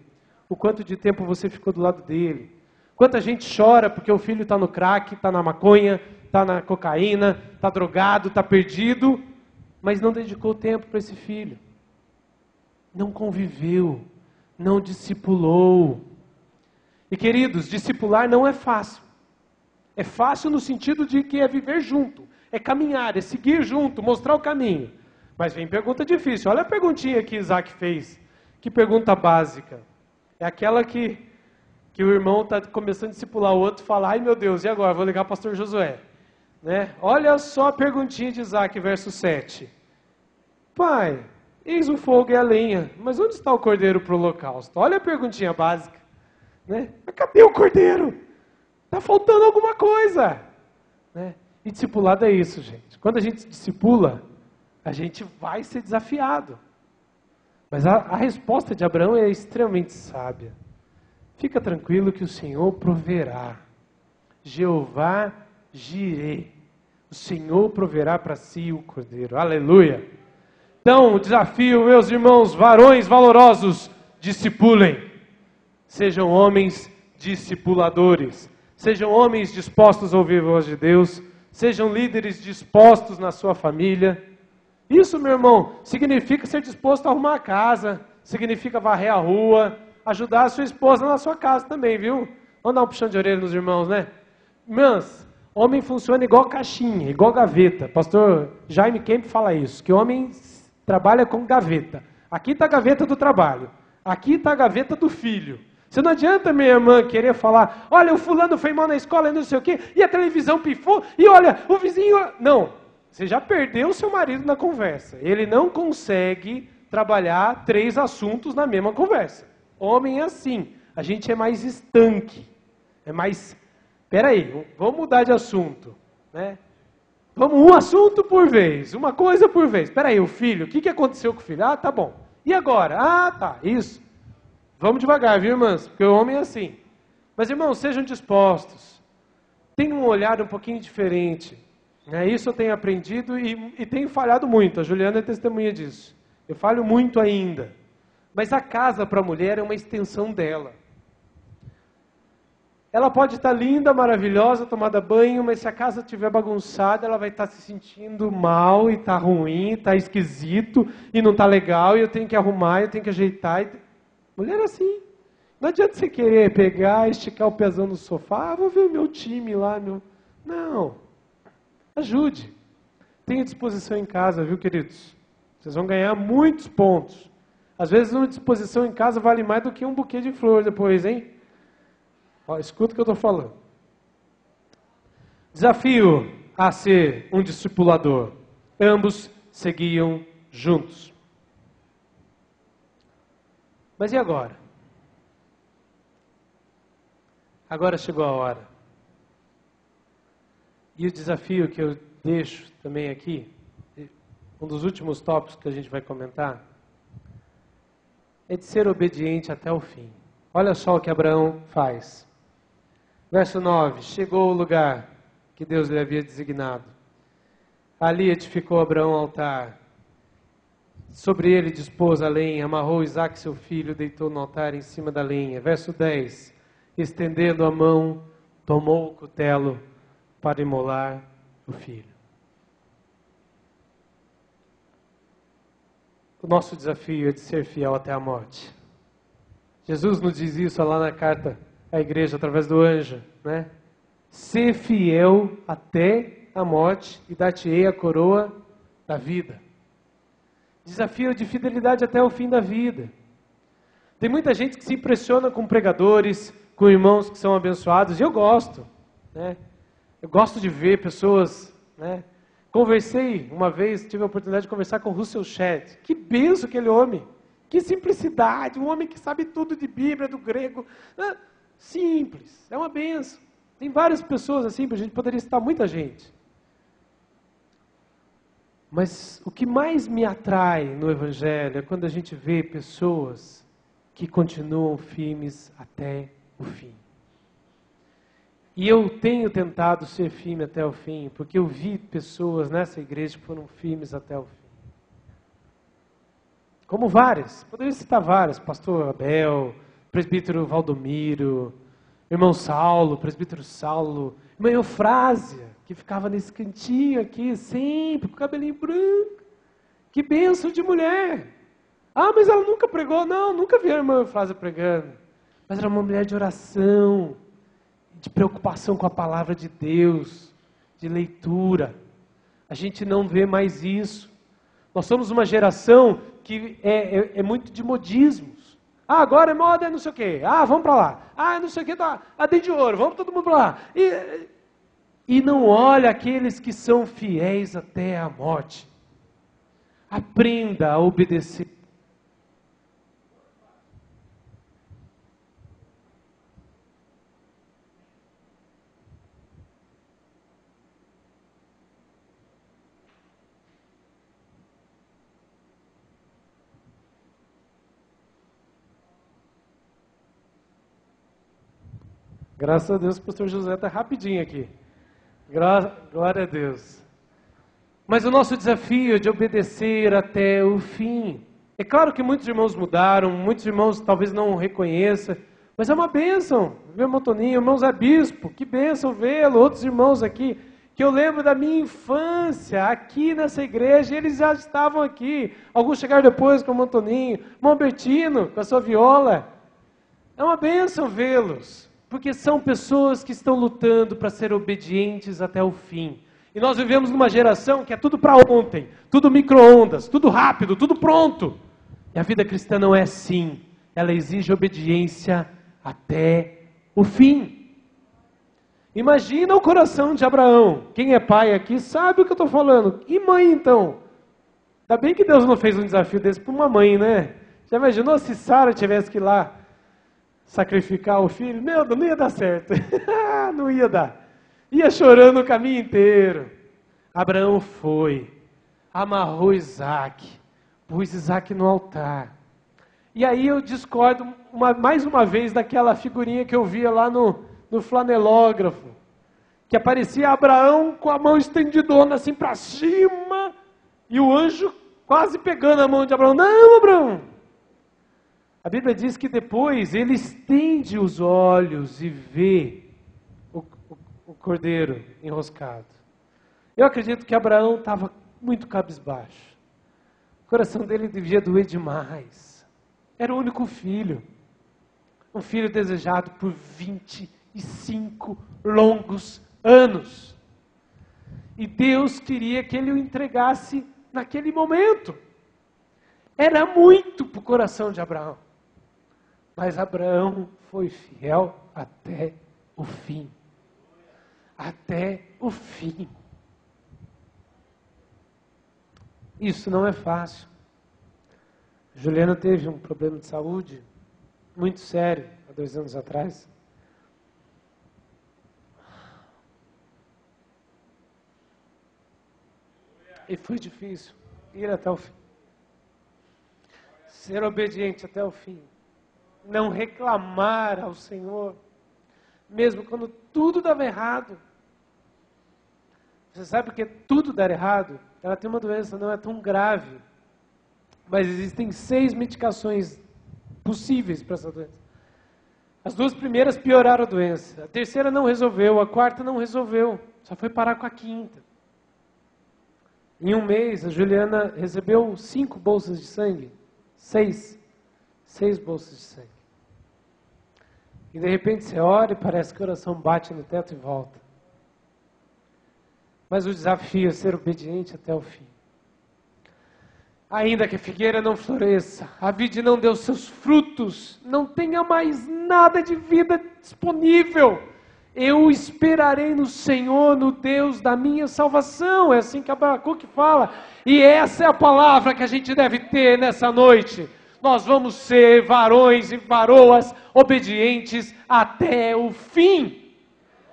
S12: O quanto de tempo você ficou do lado dele. Quanta gente chora porque o filho está no crack, está na maconha, está na cocaína, está drogado, está perdido, mas não dedicou tempo para esse filho. Não conviveu, não discipulou. E queridos, discipular não é fácil. É fácil no sentido de que é viver junto, é caminhar, é seguir junto, mostrar o caminho. Mas vem pergunta difícil. Olha a perguntinha que Isaac fez. Que pergunta básica. É aquela que o irmão está começando a discipular o outro e fala, ai meu Deus, e agora? Vou ligar para o pastor Josué. Né? Olha só a perguntinha de Isaac, verso 7. Pai, eis o fogo e a lenha, mas onde está o cordeiro para o holocausto? Olha a perguntinha básica. Né? Mas cadê o cordeiro? Está faltando alguma coisa. Né? E discipulado é isso, gente. Quando a gente discipula, a gente vai ser desafiado. Mas a resposta de Abraão é extremamente sábia. Fica tranquilo que o Senhor proverá. Jeová Jirê. O Senhor proverá para si o cordeiro. Aleluia. Então, o desafio, meus irmãos, varões valorosos, discipulem. Sejam homens discipuladores. Sejam homens dispostos a ouvir a voz de Deus. Sejam líderes dispostos na sua família. Isso, meu irmão, significa ser disposto a arrumar a casa. Significa varrer a rua. Ajudar a sua esposa na sua casa também, viu? Vamos dar um puxão de orelha nos irmãos, né? Irmãs, homem funciona igual caixinha, igual gaveta. Pastor Jaime Kemp fala isso, que homem trabalha com gaveta. Aqui está a gaveta do trabalho. Aqui está a gaveta do filho. Você não adianta, minha irmã, querer falar, olha, o fulano foi mal na escola e não sei o quê, e a televisão pifou, e olha, o vizinho... Não, você já perdeu o seu marido na conversa. Ele não consegue trabalhar 3 assuntos na mesma conversa. Homem é assim, a gente é mais estanque, é mais... Peraí, vamos mudar de assunto, né? Vamos um assunto por vez, uma coisa por vez. Peraí, o filho, o que aconteceu com o filho? Ah, tá bom. E agora? Ah, tá, isso. Vamos devagar, viu, irmãs? Porque o homem é assim. Mas, irmãos, sejam dispostos. Tenham um olhar um pouquinho diferente. Né? Isso eu tenho aprendido e tenho falhado muito. A Juliana é testemunha disso. Eu falho muito ainda. Mas a casa para a mulher é uma extensão dela. Ela pode estar linda, maravilhosa, tomada banho, mas se a casa estiver bagunçada, ela vai estar se sentindo mal, e está ruim, está esquisito, e não está legal, e eu tenho que arrumar, eu tenho que ajeitar. Mulher é assim. Não adianta você querer pegar, esticar o pezão no sofá, vou ver meu time lá. Não. Ajude. Tenha disposição em casa, viu, queridos? Vocês vão ganhar muitos pontos. Às vezes uma disposição em casa vale mais do que um buquê de flor depois, hein? Ó, escuta o que eu estou falando. Desafio a ser um discipulador. Ambos seguiam juntos. Mas e agora? Agora chegou a hora. E o desafio que eu deixo também aqui, um dos últimos tópicos que a gente vai comentar, é de ser obediente até o fim. Olha só o que Abraão faz. Verso 9. Chegou o lugar que Deus lhe havia designado. Ali edificou Abraão um altar. Sobre ele dispôs a lenha, amarrou Isaque seu filho, deitou no altar em cima da lenha. Verso 10. Estendendo a mão, tomou o cutelo para imolar o filho. O nosso desafio é de ser fiel até a morte. Jesus nos diz isso lá na carta à igreja, através do anjo, né? Ser fiel até a morte e dar-te-ei a coroa da vida. Desafio de fidelidade até o fim da vida. Tem muita gente que se impressiona com pregadores, com irmãos que são abençoados, e eu gosto, né? Eu gosto de ver pessoas, né? Conversei uma vez, tive a oportunidade de conversar com Russell Shedd. Que benção aquele homem, que simplicidade, um homem que sabe tudo de Bíblia, do grego, simples, é uma benção. Tem várias pessoas assim, a gente poderia citar muita gente. Mas o que mais me atrai no Evangelho é quando a gente vê pessoas que continuam firmes até o fim. E eu tenho tentado ser firme até o fim, porque eu vi pessoas nessa igreja que foram firmes até o fim. Como várias, poderia citar várias, pastor Abel, presbítero Valdomiro, irmão Saulo, presbítero Saulo, irmã Eufrásia, que ficava nesse cantinho aqui, sempre, com o cabelinho branco. Que bênção de mulher! Ah, mas ela nunca pregou? Não, nunca vi a irmã Eufrásia pregando. Mas era uma mulher de oração, de preocupação com a palavra de Deus, de leitura. A gente não vê mais isso. Nós somos uma geração que é muito de modismos. Ah, agora é moda, é não sei o quê. Ah, vamos para lá. Ah, não sei o quê, tá. Ah, dente de ouro, vamos todo mundo para lá. E não olha aqueles que são fiéis até a morte. Aprenda a obedecer. Graças a Deus, o pastor José está rapidinho aqui. Glória a Deus. Mas o nosso desafio é de obedecer até o fim. É claro que muitos irmãos mudaram, muitos irmãos talvez não reconheçam, mas é uma bênção ver o Montoninho, irmão Zé Bispo, que bênção vê-lo, outros irmãos aqui, que eu lembro da minha infância, aqui nessa igreja, eles já estavam aqui. Alguns chegaram depois com o Montoninho, irmão Bertino, com a sua viola. É uma bênção vê-los. Porque são pessoas que estão lutando para ser obedientes até o fim. E nós vivemos numa geração que é tudo para ontem, tudo micro-ondas, tudo rápido, tudo pronto. E a vida cristã não é assim. Ela exige obediência até o fim. Imagina o coração de Abraão. Quem é pai aqui sabe o que eu estou falando. E mãe então? Ainda bem que Deus não fez um desafio desse para uma mãe, né? Já imaginou se Sara tivesse que ir lá sacrificar o filho? Meu Deus, não ia dar certo. Não ia dar. Ia chorando o caminho inteiro. Abraão foi, amarrou Isaac, pôs Isaac no altar. E aí eu discordo mais uma vez daquela figurinha que eu via lá no flanelógrafo, que aparecia Abraão com a mão estendidona assim para cima, e o anjo quase pegando a mão de Abraão. Não, Abraão! A Bíblia diz que depois ele estende os olhos e vê o cordeiro enroscado. Eu acredito que Abraão estava muito cabisbaixo. O coração dele devia doer demais. Era o único filho. Um filho desejado por 25 longos anos. E Deus queria que ele o entregasse naquele momento. Era muito para o coração de Abraão. Mas Abraão foi fiel até o fim. Até o fim. Isso não é fácil. Juliana teve um problema de saúde muito sério há 2 anos atrás. E foi difícil ir até o fim. Ser obediente até o fim. Não reclamar ao Senhor, mesmo quando tudo dava errado. Você sabe que tudo dar errado? Ela tem uma doença, não é tão grave, mas existem 6 medicações possíveis para essa doença. As 2 primeiras pioraram a doença, a terceira não resolveu, a quarta não resolveu, só foi parar com a quinta. Em 1 mês, a Juliana recebeu 5 bolsas de sangue, 6 bolsas de sangue. E de repente você ora e parece que o coração bate no teto e volta. Mas o desafio é ser obediente até o fim. Ainda que a figueira não floresça, a vide não dê os seus frutos, não tenha mais nada de vida disponível, eu esperarei no Senhor, no Deus da minha salvação. É assim que Abacuque fala. E essa é a palavra que a gente deve ter nessa noite. Nós vamos ser varões e varoas obedientes até o fim.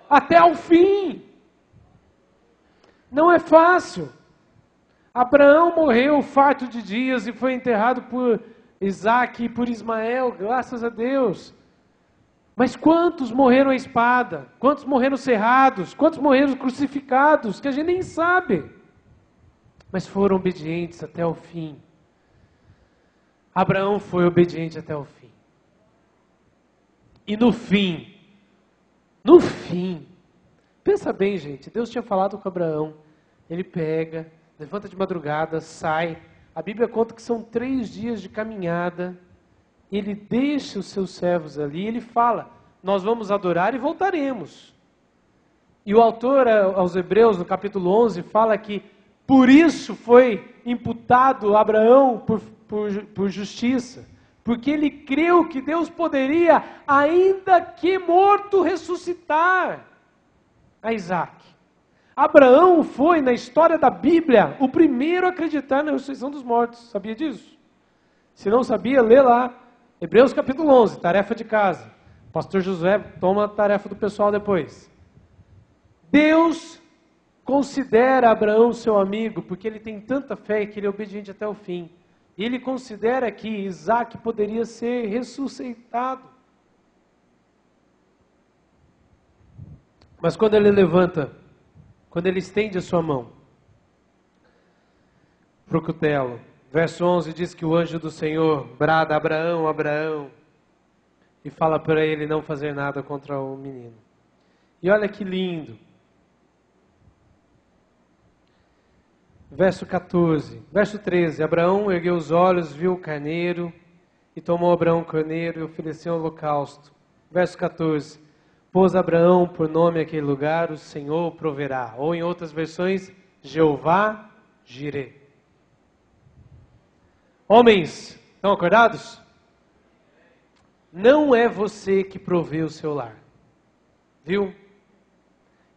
S12: Até o fim. Não é fácil. Abraão morreu farto de dias e foi enterrado por Isaac e por Ismael, graças a Deus. Mas quantos morreram à espada? Quantos morreram cerrados? Quantos morreram crucificados? Que a gente nem sabe. Mas foram obedientes até o fim. Abraão foi obediente até o fim. E no fim, pensa bem, gente, Deus tinha falado com Abraão, ele pega, levanta de madrugada, sai, a Bíblia conta que são 3 dias de caminhada, ele deixa os seus servos ali, ele fala, nós vamos adorar e voltaremos. E o autor aos Hebreus, no capítulo 11, fala que Por isso foi imputado a Abraão por justiça, porque ele creu que Deus poderia, ainda que morto, ressuscitar a Isaac. Abraão foi, na história da Bíblia, o primeiro a acreditar na ressurreição dos mortos. Sabia disso? Se não sabia, lê lá. Hebreus capítulo 11, tarefa de casa. Pastor Josué toma a tarefa do pessoal depois. Deus considera Abraão seu amigo, porque ele tem tanta fé que ele é obediente até o fim. E ele considera que Isaac poderia ser ressuscitado. Mas quando ele levanta, quando ele estende a sua mão para o cutelo, verso 11 diz que o anjo do Senhor brada: Abraão, Abraão, e fala para ele não fazer nada contra o menino. E olha que lindo. Verso 14, verso 13, Abraão ergueu os olhos, viu o carneiro, e tomou Abraão o carneiro e ofereceu um holocausto. Verso 14, pôs Abraão por nome aquele lugar, o Senhor proverá. Ou em outras versões, Jeová Jireh. Homens, estão acordados? Não é você que provê o seu lar. Viu?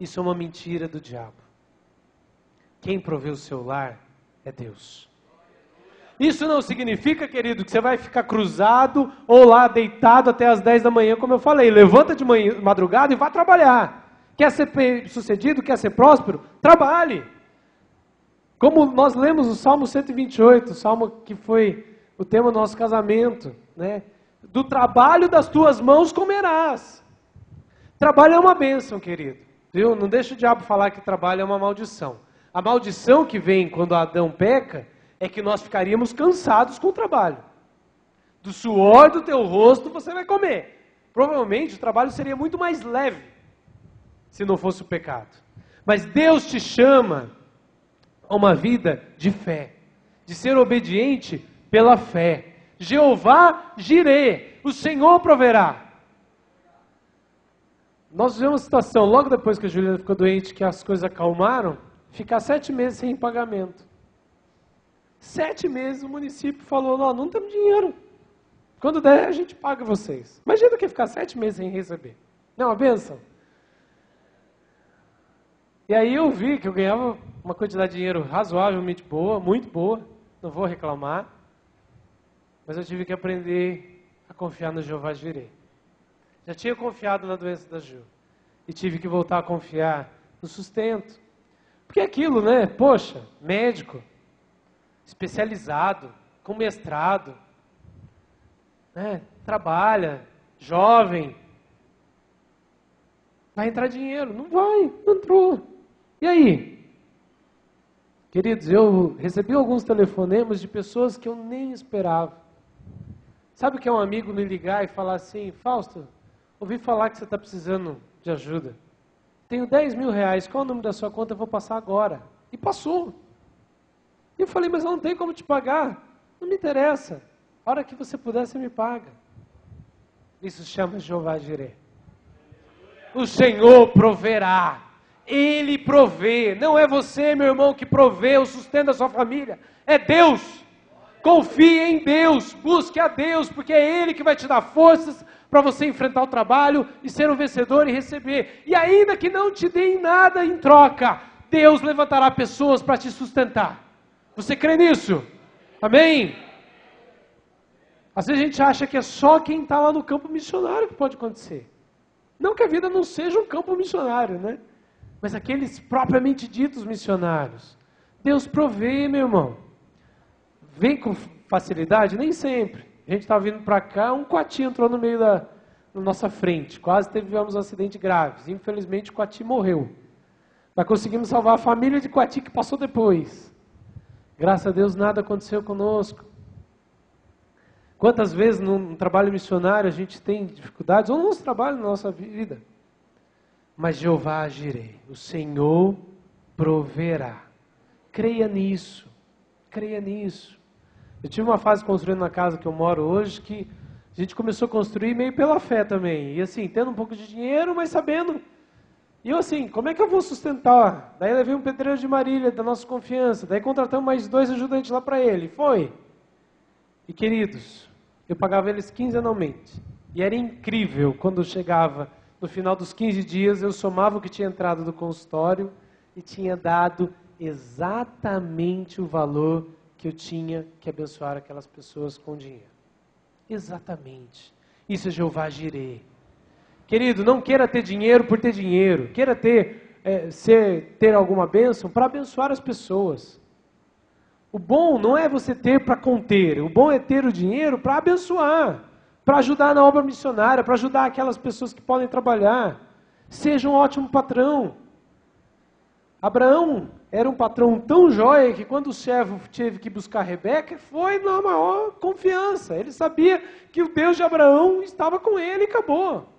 S12: Isso é uma mentira do diabo. Quem provê o seu lar é Deus. Isso não significa, querido, que você vai ficar cruzado ou lá deitado até as 10 da manhã, como eu falei. Levanta de manhã, madrugada e vá trabalhar. Quer ser bem-sucedido, quer ser próspero? Trabalhe. Como nós lemos o Salmo 128, o Salmo que foi o tema do nosso casamento, né? Do trabalho das tuas mãos comerás. Trabalho é uma bênção, querido. Viu? Não deixa o diabo falar que trabalho é uma maldição. A maldição que vem quando Adão peca é que nós ficaríamos cansados com o trabalho. Do suor do teu rosto você vai comer. Provavelmente o trabalho seria muito mais leve se não fosse o pecado. Mas Deus te chama a uma vida de fé, de ser obediente pela fé. Jeová Jireh, o Senhor proverá. Nós vivemos uma situação, logo depois que a Juliana ficou doente, que as coisas acalmaram, ficar 7 meses sem pagamento. 7 meses o município falou: não temos dinheiro. Quando der, a gente paga vocês. Imagina que ficar 7 meses sem receber. Não é uma bênção? E aí eu vi que eu ganhava uma quantidade de dinheiro razoavelmente boa, muito boa. Não vou reclamar. Mas eu tive que aprender a confiar no Jeová Jireh. Já tinha confiado na doença da Ju. E tive que voltar a confiar no sustento. Porque aquilo, né? Poxa, médico, especializado, com mestrado, né? Trabalha, jovem. Vai entrar dinheiro? Não vai, não entrou. E aí? Queridos, eu recebi alguns telefonemas de pessoas que eu nem esperava. Sabe o que é um amigo me ligar e falar assim: Fausto, ouvi falar que você está precisando de ajuda. Tenho 10 mil reais, qual é o número da sua conta? Eu vou passar agora. E passou. E eu falei: mas eu não tenho como te pagar. Não me interessa. A hora que você puder, você me paga. Isso se chama Jeová Jireh. O Senhor proverá. Ele provê. Não é você, meu irmão, que provê o sustento da sua família. É Deus. Confie em Deus. Busque a Deus, porque é Ele que vai te dar forças para você enfrentar o trabalho e ser um vencedor e receber. E ainda que não te deem nada em troca, Deus levantará pessoas para te sustentar. Você crê nisso? Amém? Às vezes a gente acha que é só quem está lá no campo missionário que pode acontecer. Não que a vida não seja um campo missionário, né? Mas aqueles propriamente ditos missionários. Deus provê, meu irmão. Vem com facilidade? Nem sempre. A gente estava vindo para cá, um coati entrou no meio na nossa frente. Quase tivemos um acidente grave. Infelizmente o coati morreu. Mas conseguimos salvar a família de coati que passou depois. Graças a Deus nada aconteceu conosco. Quantas vezes no trabalho missionário a gente tem dificuldades, ou no nosso trabalho, na nossa vida. Mas Jeová Jireh, o Senhor proverá. Creia nisso. Creia nisso. Eu tive uma fase construindo na casa que eu moro hoje, que a gente começou a construir meio pela fé também. E assim, tendo um pouco de dinheiro, mas sabendo. E eu assim, como é que eu vou sustentar? Daí levei um pedreiro de Marília, da nossa confiança. Daí contratamos mais 2 ajudantes lá para ele. Foi. E queridos, eu pagava eles quinzenalmente. E era incrível quando chegava no final dos 15 dias, eu somava o que tinha entrado do consultório e tinha dado exatamente o valor que eu tinha que abençoar aquelas pessoas com dinheiro. Exatamente. Isso é Jeová Jireh. Querido, não queira ter dinheiro por ter dinheiro. Queira ter alguma bênção para abençoar as pessoas. O bom não é você ter para conter. O bom é ter o dinheiro para abençoar. Para ajudar na obra missionária. Para ajudar aquelas pessoas que podem trabalhar. Seja um ótimo patrão. Abraão era um patrão tão jóia que quando o servo teve que buscar Rebeca, foi na maior confiança. Ele sabia que o Deus de Abraão estava com ele e acabou.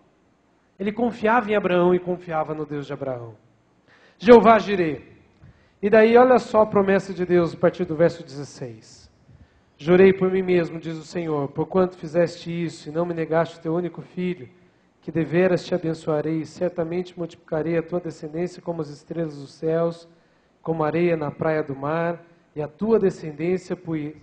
S12: Ele confiava em Abraão e confiava no Deus de Abraão. Jeová Jireh. E daí, olha só a promessa de Deus a partir do verso 16. Jurei por mim mesmo, diz o Senhor, porquanto fizeste isso e não me negaste o teu único filho, que deveras te abençoarei e certamente multiplicarei a tua descendência como as estrelas dos céus, como a areia na praia do mar, e a tua descendência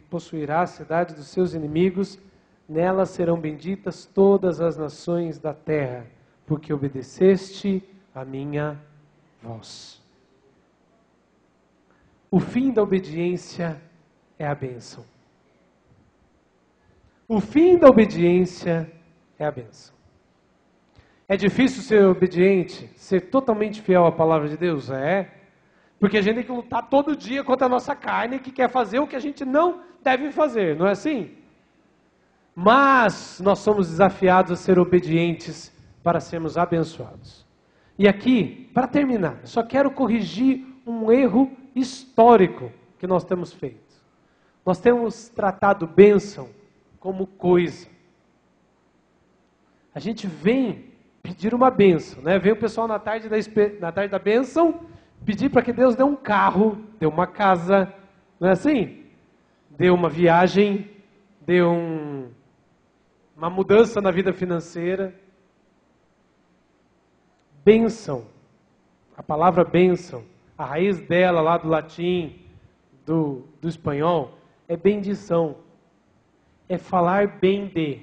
S12: possuirá a cidade dos seus inimigos, nela serão benditas todas as nações da terra, porque obedeceste a minha voz. O fim da obediência é a bênção. O fim da obediência é a bênção. É difícil ser obediente, ser totalmente fiel à palavra de Deus? É. Porque a gente tem que lutar todo dia contra a nossa carne, que quer fazer o que a gente não deve fazer, não é assim? Mas nós somos desafiados a ser obedientes para sermos abençoados. E aqui, para terminar, só quero corrigir um erro histórico que nós temos feito. Nós temos tratado bênção como coisa. A gente vem pedir uma bênção, né? Vem o pessoal na tarde da bênção pedir para que Deus dê um carro, dê uma casa, não é assim? Dê uma viagem, dê uma mudança na vida financeira. Bênção, a palavra bênção, a raiz dela lá do latim, do espanhol, é bendição, é falar bem de.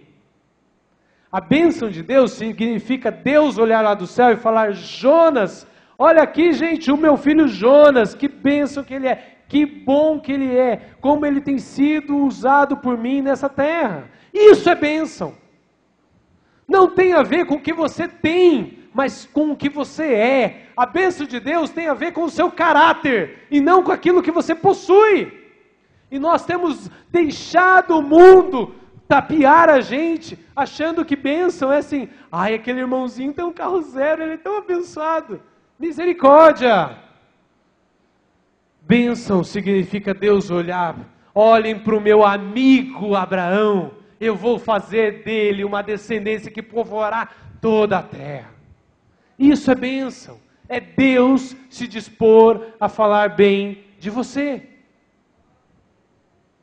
S12: A bênção de Deus significa Deus olhar lá do céu e falar: Jonas, olha aqui, gente, o meu filho Jonas, que bênção que ele é, que bom que ele é, como ele tem sido usado por mim nessa terra. Isso é bênção. Não tem a ver com o que você tem, mas com o que você é. A bênção de Deus tem a ver com o seu caráter, e não com aquilo que você possui. E nós temos deixado o mundo tapear a gente, achando que bênção é assim: ai, aquele irmãozinho tem um carro zero, ele é tão abençoado. Misericórdia! Bênção significa Deus olhar, olhem para o meu amigo Abraão, eu vou fazer dele uma descendência que povoará toda a terra. Isso é bênção, é Deus se dispor a falar bem de você.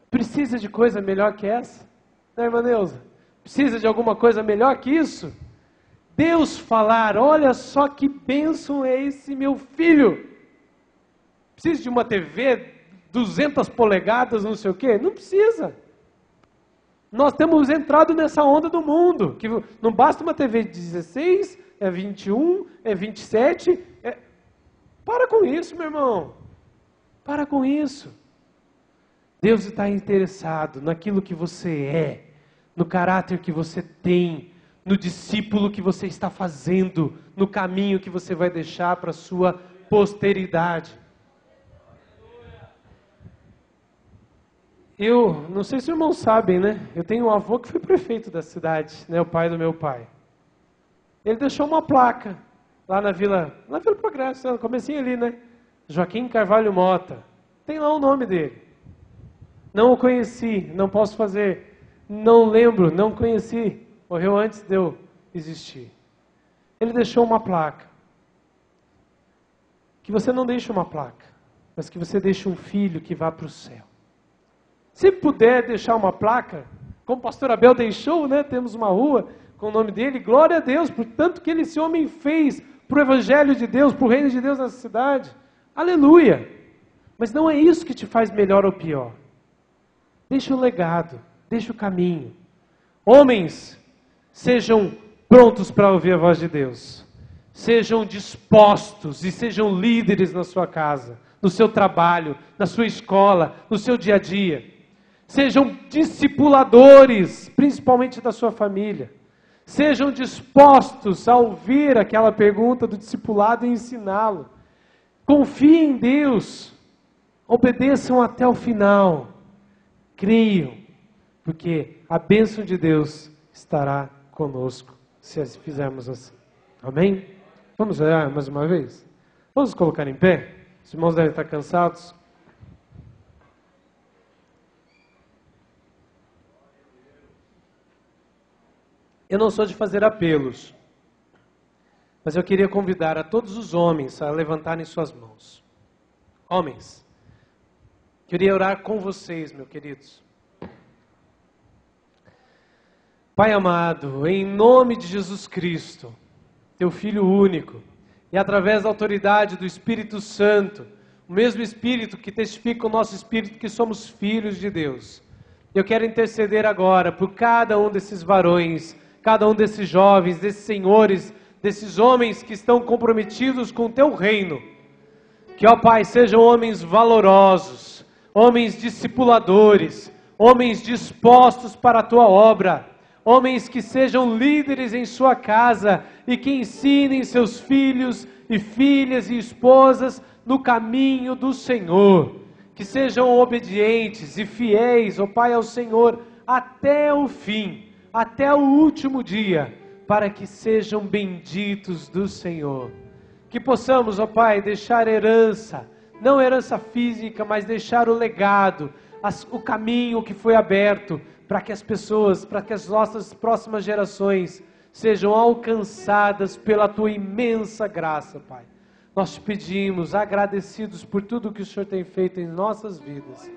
S12: Precisa de coisa melhor que essa? Né, irmã Neuza? Precisa de alguma coisa melhor que isso? Deus falar: olha só que bênção é esse meu filho. Precisa de uma TV 200 polegadas, não sei o quê? Não precisa. Nós temos entrado nessa onda do mundo, que não basta uma TV de 16, é 21, é 27. Para com isso, meu irmão. Para com isso. Deus está interessado naquilo que você é, no caráter que você tem, no discípulo que você está fazendo, no caminho que você vai deixar para a sua posteridade. Eu não sei se os irmãos sabem, né? Eu tenho um avô que foi prefeito da cidade, né? O pai do meu pai. Ele deixou uma placa lá na Vila Progresso, no comecinho ali, né? Joaquim Carvalho Mota. Tem lá o nome dele. Não o conheci, não posso fazer, não lembro, não conheci. Morreu antes de eu existir. Ele deixou uma placa. Que você não deixe uma placa, mas que você deixe um filho que vá para o céu. Se puder deixar uma placa, como o pastor Abel deixou, né? Temos uma rua com o nome dele, glória a Deus, por tanto que esse homem fez para o Evangelho de Deus, para o reino de Deus nessa cidade. Aleluia! Mas não é isso que te faz melhor ou pior. Deixa o legado, deixa o caminho. Homens, sejam prontos para ouvir a voz de Deus. Sejam dispostos e sejam líderes na sua casa, no seu trabalho, na sua escola, no seu dia a dia. Sejam discipuladores, principalmente da sua família. Sejam dispostos a ouvir aquela pergunta do discipulado e ensiná-lo. Confiem em Deus. Obedeçam até o final. Creiam, porque a bênção de Deus estará conosco se fizermos assim. Amém? Vamos orar mais uma vez? Vamos colocar em pé? Os irmãos devem estar cansados. Eu não sou de fazer apelos, mas eu queria convidar a todos os homens a levantarem suas mãos. Homens, queria orar com vocês, meus queridos. Pai amado, em nome de Jesus Cristo, Teu Filho único, e através da autoridade do Espírito Santo, o mesmo Espírito que testifica o nosso Espírito que somos filhos de Deus, eu quero interceder agora por cada um desses varões, cada um desses jovens, desses senhores, desses homens que estão comprometidos com o Teu reino. Que, ó Pai, sejam homens valorosos, homens discipuladores, homens dispostos para a Tua obra, homens que sejam líderes em sua casa e que ensinem seus filhos e filhas e esposas no caminho do Senhor. Que sejam obedientes e fiéis, ó Pai, ao Senhor até o fim, até o último dia, para que sejam benditos do Senhor. Que possamos, ó Pai, deixar herança, não herança física, mas deixar o legado, o caminho que foi aberto, para que as pessoas, para que as nossas próximas gerações sejam alcançadas pela Tua imensa graça, Pai. Nós te pedimos, agradecidos por tudo que o Senhor tem feito em nossas vidas,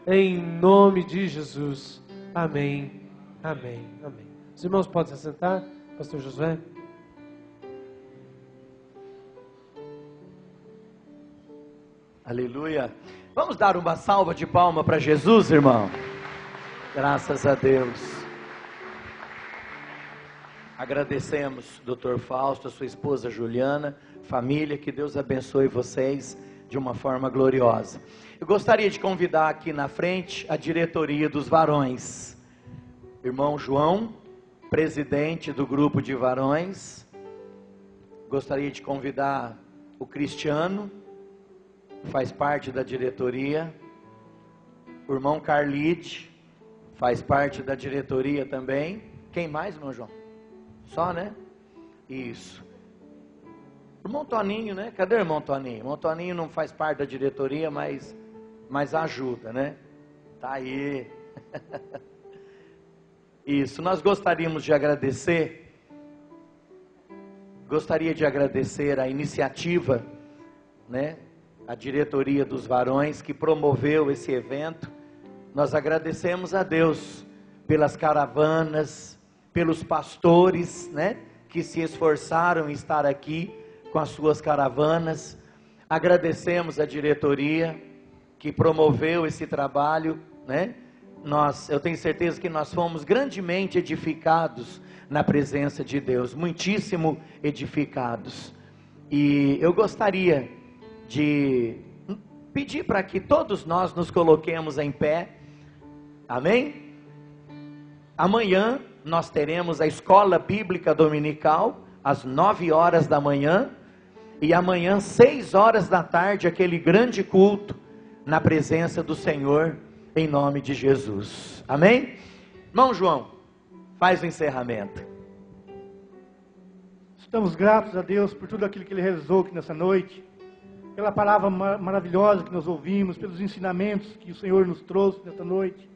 S12: em nome de Jesus. Amém. Amém, amém. Os irmãos podem se sentar, Pastor Josué.
S3: Aleluia. Vamos dar uma salva de palmas para Jesus, irmão. Graças a Deus. Agradecemos, Dr. Fausto, a sua esposa Juliana, família, que Deus abençoe vocês de uma forma gloriosa. Eu gostaria de convidar aqui na frente a diretoria dos varões. Irmão João, presidente do grupo de varões. Gostaria de convidar o Cristiano, faz parte da diretoria. O irmão Carlite, faz parte da diretoria também. Quem mais, irmão João? Só, né? Isso. O irmão Toninho, né? Cadê o irmão Toninho? O irmão Toninho não faz parte da diretoria, mas ajuda, né? Tá aí. Isso, nós gostaria de agradecer a iniciativa, né, a diretoria dos varões que promoveu esse evento. Nós agradecemos a Deus pelas caravanas, pelos pastores, né, que se esforçaram em estar aqui com as suas caravanas. Agradecemos a diretoria que promoveu esse trabalho, né? Eu tenho certeza que nós fomos grandemente edificados na presença de Deus, muitíssimo edificados. E eu gostaria de pedir para que todos nós nos coloquemos em pé, amém? Amanhã nós teremos a escola bíblica dominical, às 9 horas da manhã, e amanhã, 6 horas da tarde, aquele grande culto na presença do Senhor, em nome de Jesus. Amém? Irmão João, faz o encerramento.
S1: Estamos gratos a Deus por tudo aquilo que Ele realizou aqui nessa noite, pela palavra maravilhosa que nós ouvimos, pelos ensinamentos que o Senhor nos trouxe nessa noite.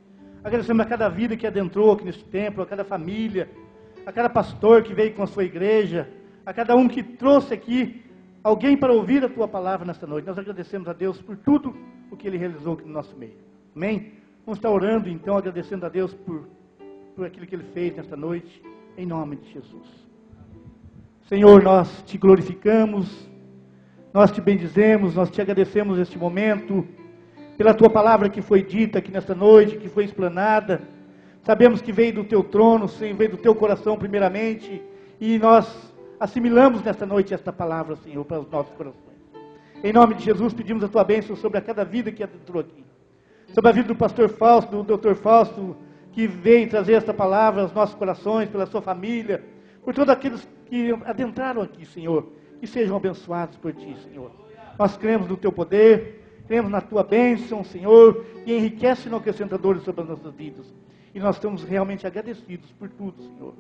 S1: Agradecemos a cada vida que adentrou aqui neste templo, a cada família, a cada pastor que veio com a sua igreja, a cada um que trouxe aqui alguém para ouvir a Tua palavra nesta noite. Nós agradecemos a Deus por tudo o que Ele realizou aqui no nosso meio. Amém? Vamos estar orando então, agradecendo a Deus por aquilo que Ele fez nesta noite, em nome de Jesus. Senhor, nós te glorificamos, nós te bendizemos, nós te agradecemos neste momento, pela tua palavra que foi dita aqui nesta noite, que foi explanada. Sabemos que veio do teu trono, Senhor, veio do teu coração primeiramente, e nós assimilamos nesta noite esta palavra, Senhor, para os nossos corações. Em nome de Jesus, pedimos a tua bênção sobre a cada vida que adentrou aqui. Sobre a vida do pastor Fausto, do Dr. Fausto, que veio trazer esta palavra aos nossos corações, pela sua família, por todos aqueles que adentraram aqui, Senhor, que sejam abençoados por ti, Senhor. Nós cremos no teu poder, cremos na tua bênção, Senhor, e enriquece no acrescentadores sobre as nossas vidas. E nós estamos realmente agradecidos por tudo, Senhor.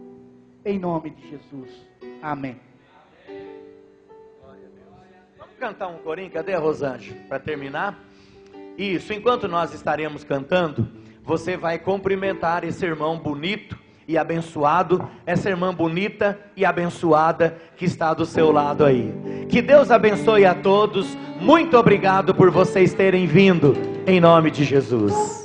S1: Em nome de Jesus. Amém.
S3: Vamos cantar um corinho, cadê a Rosângela? Para terminar. Isso, enquanto nós estaremos cantando, você vai cumprimentar esse irmão bonito e abençoado, essa irmã bonita e abençoada que está do seu lado aí. Que Deus abençoe a todos. Muito obrigado por vocês terem vindo, em nome de Jesus.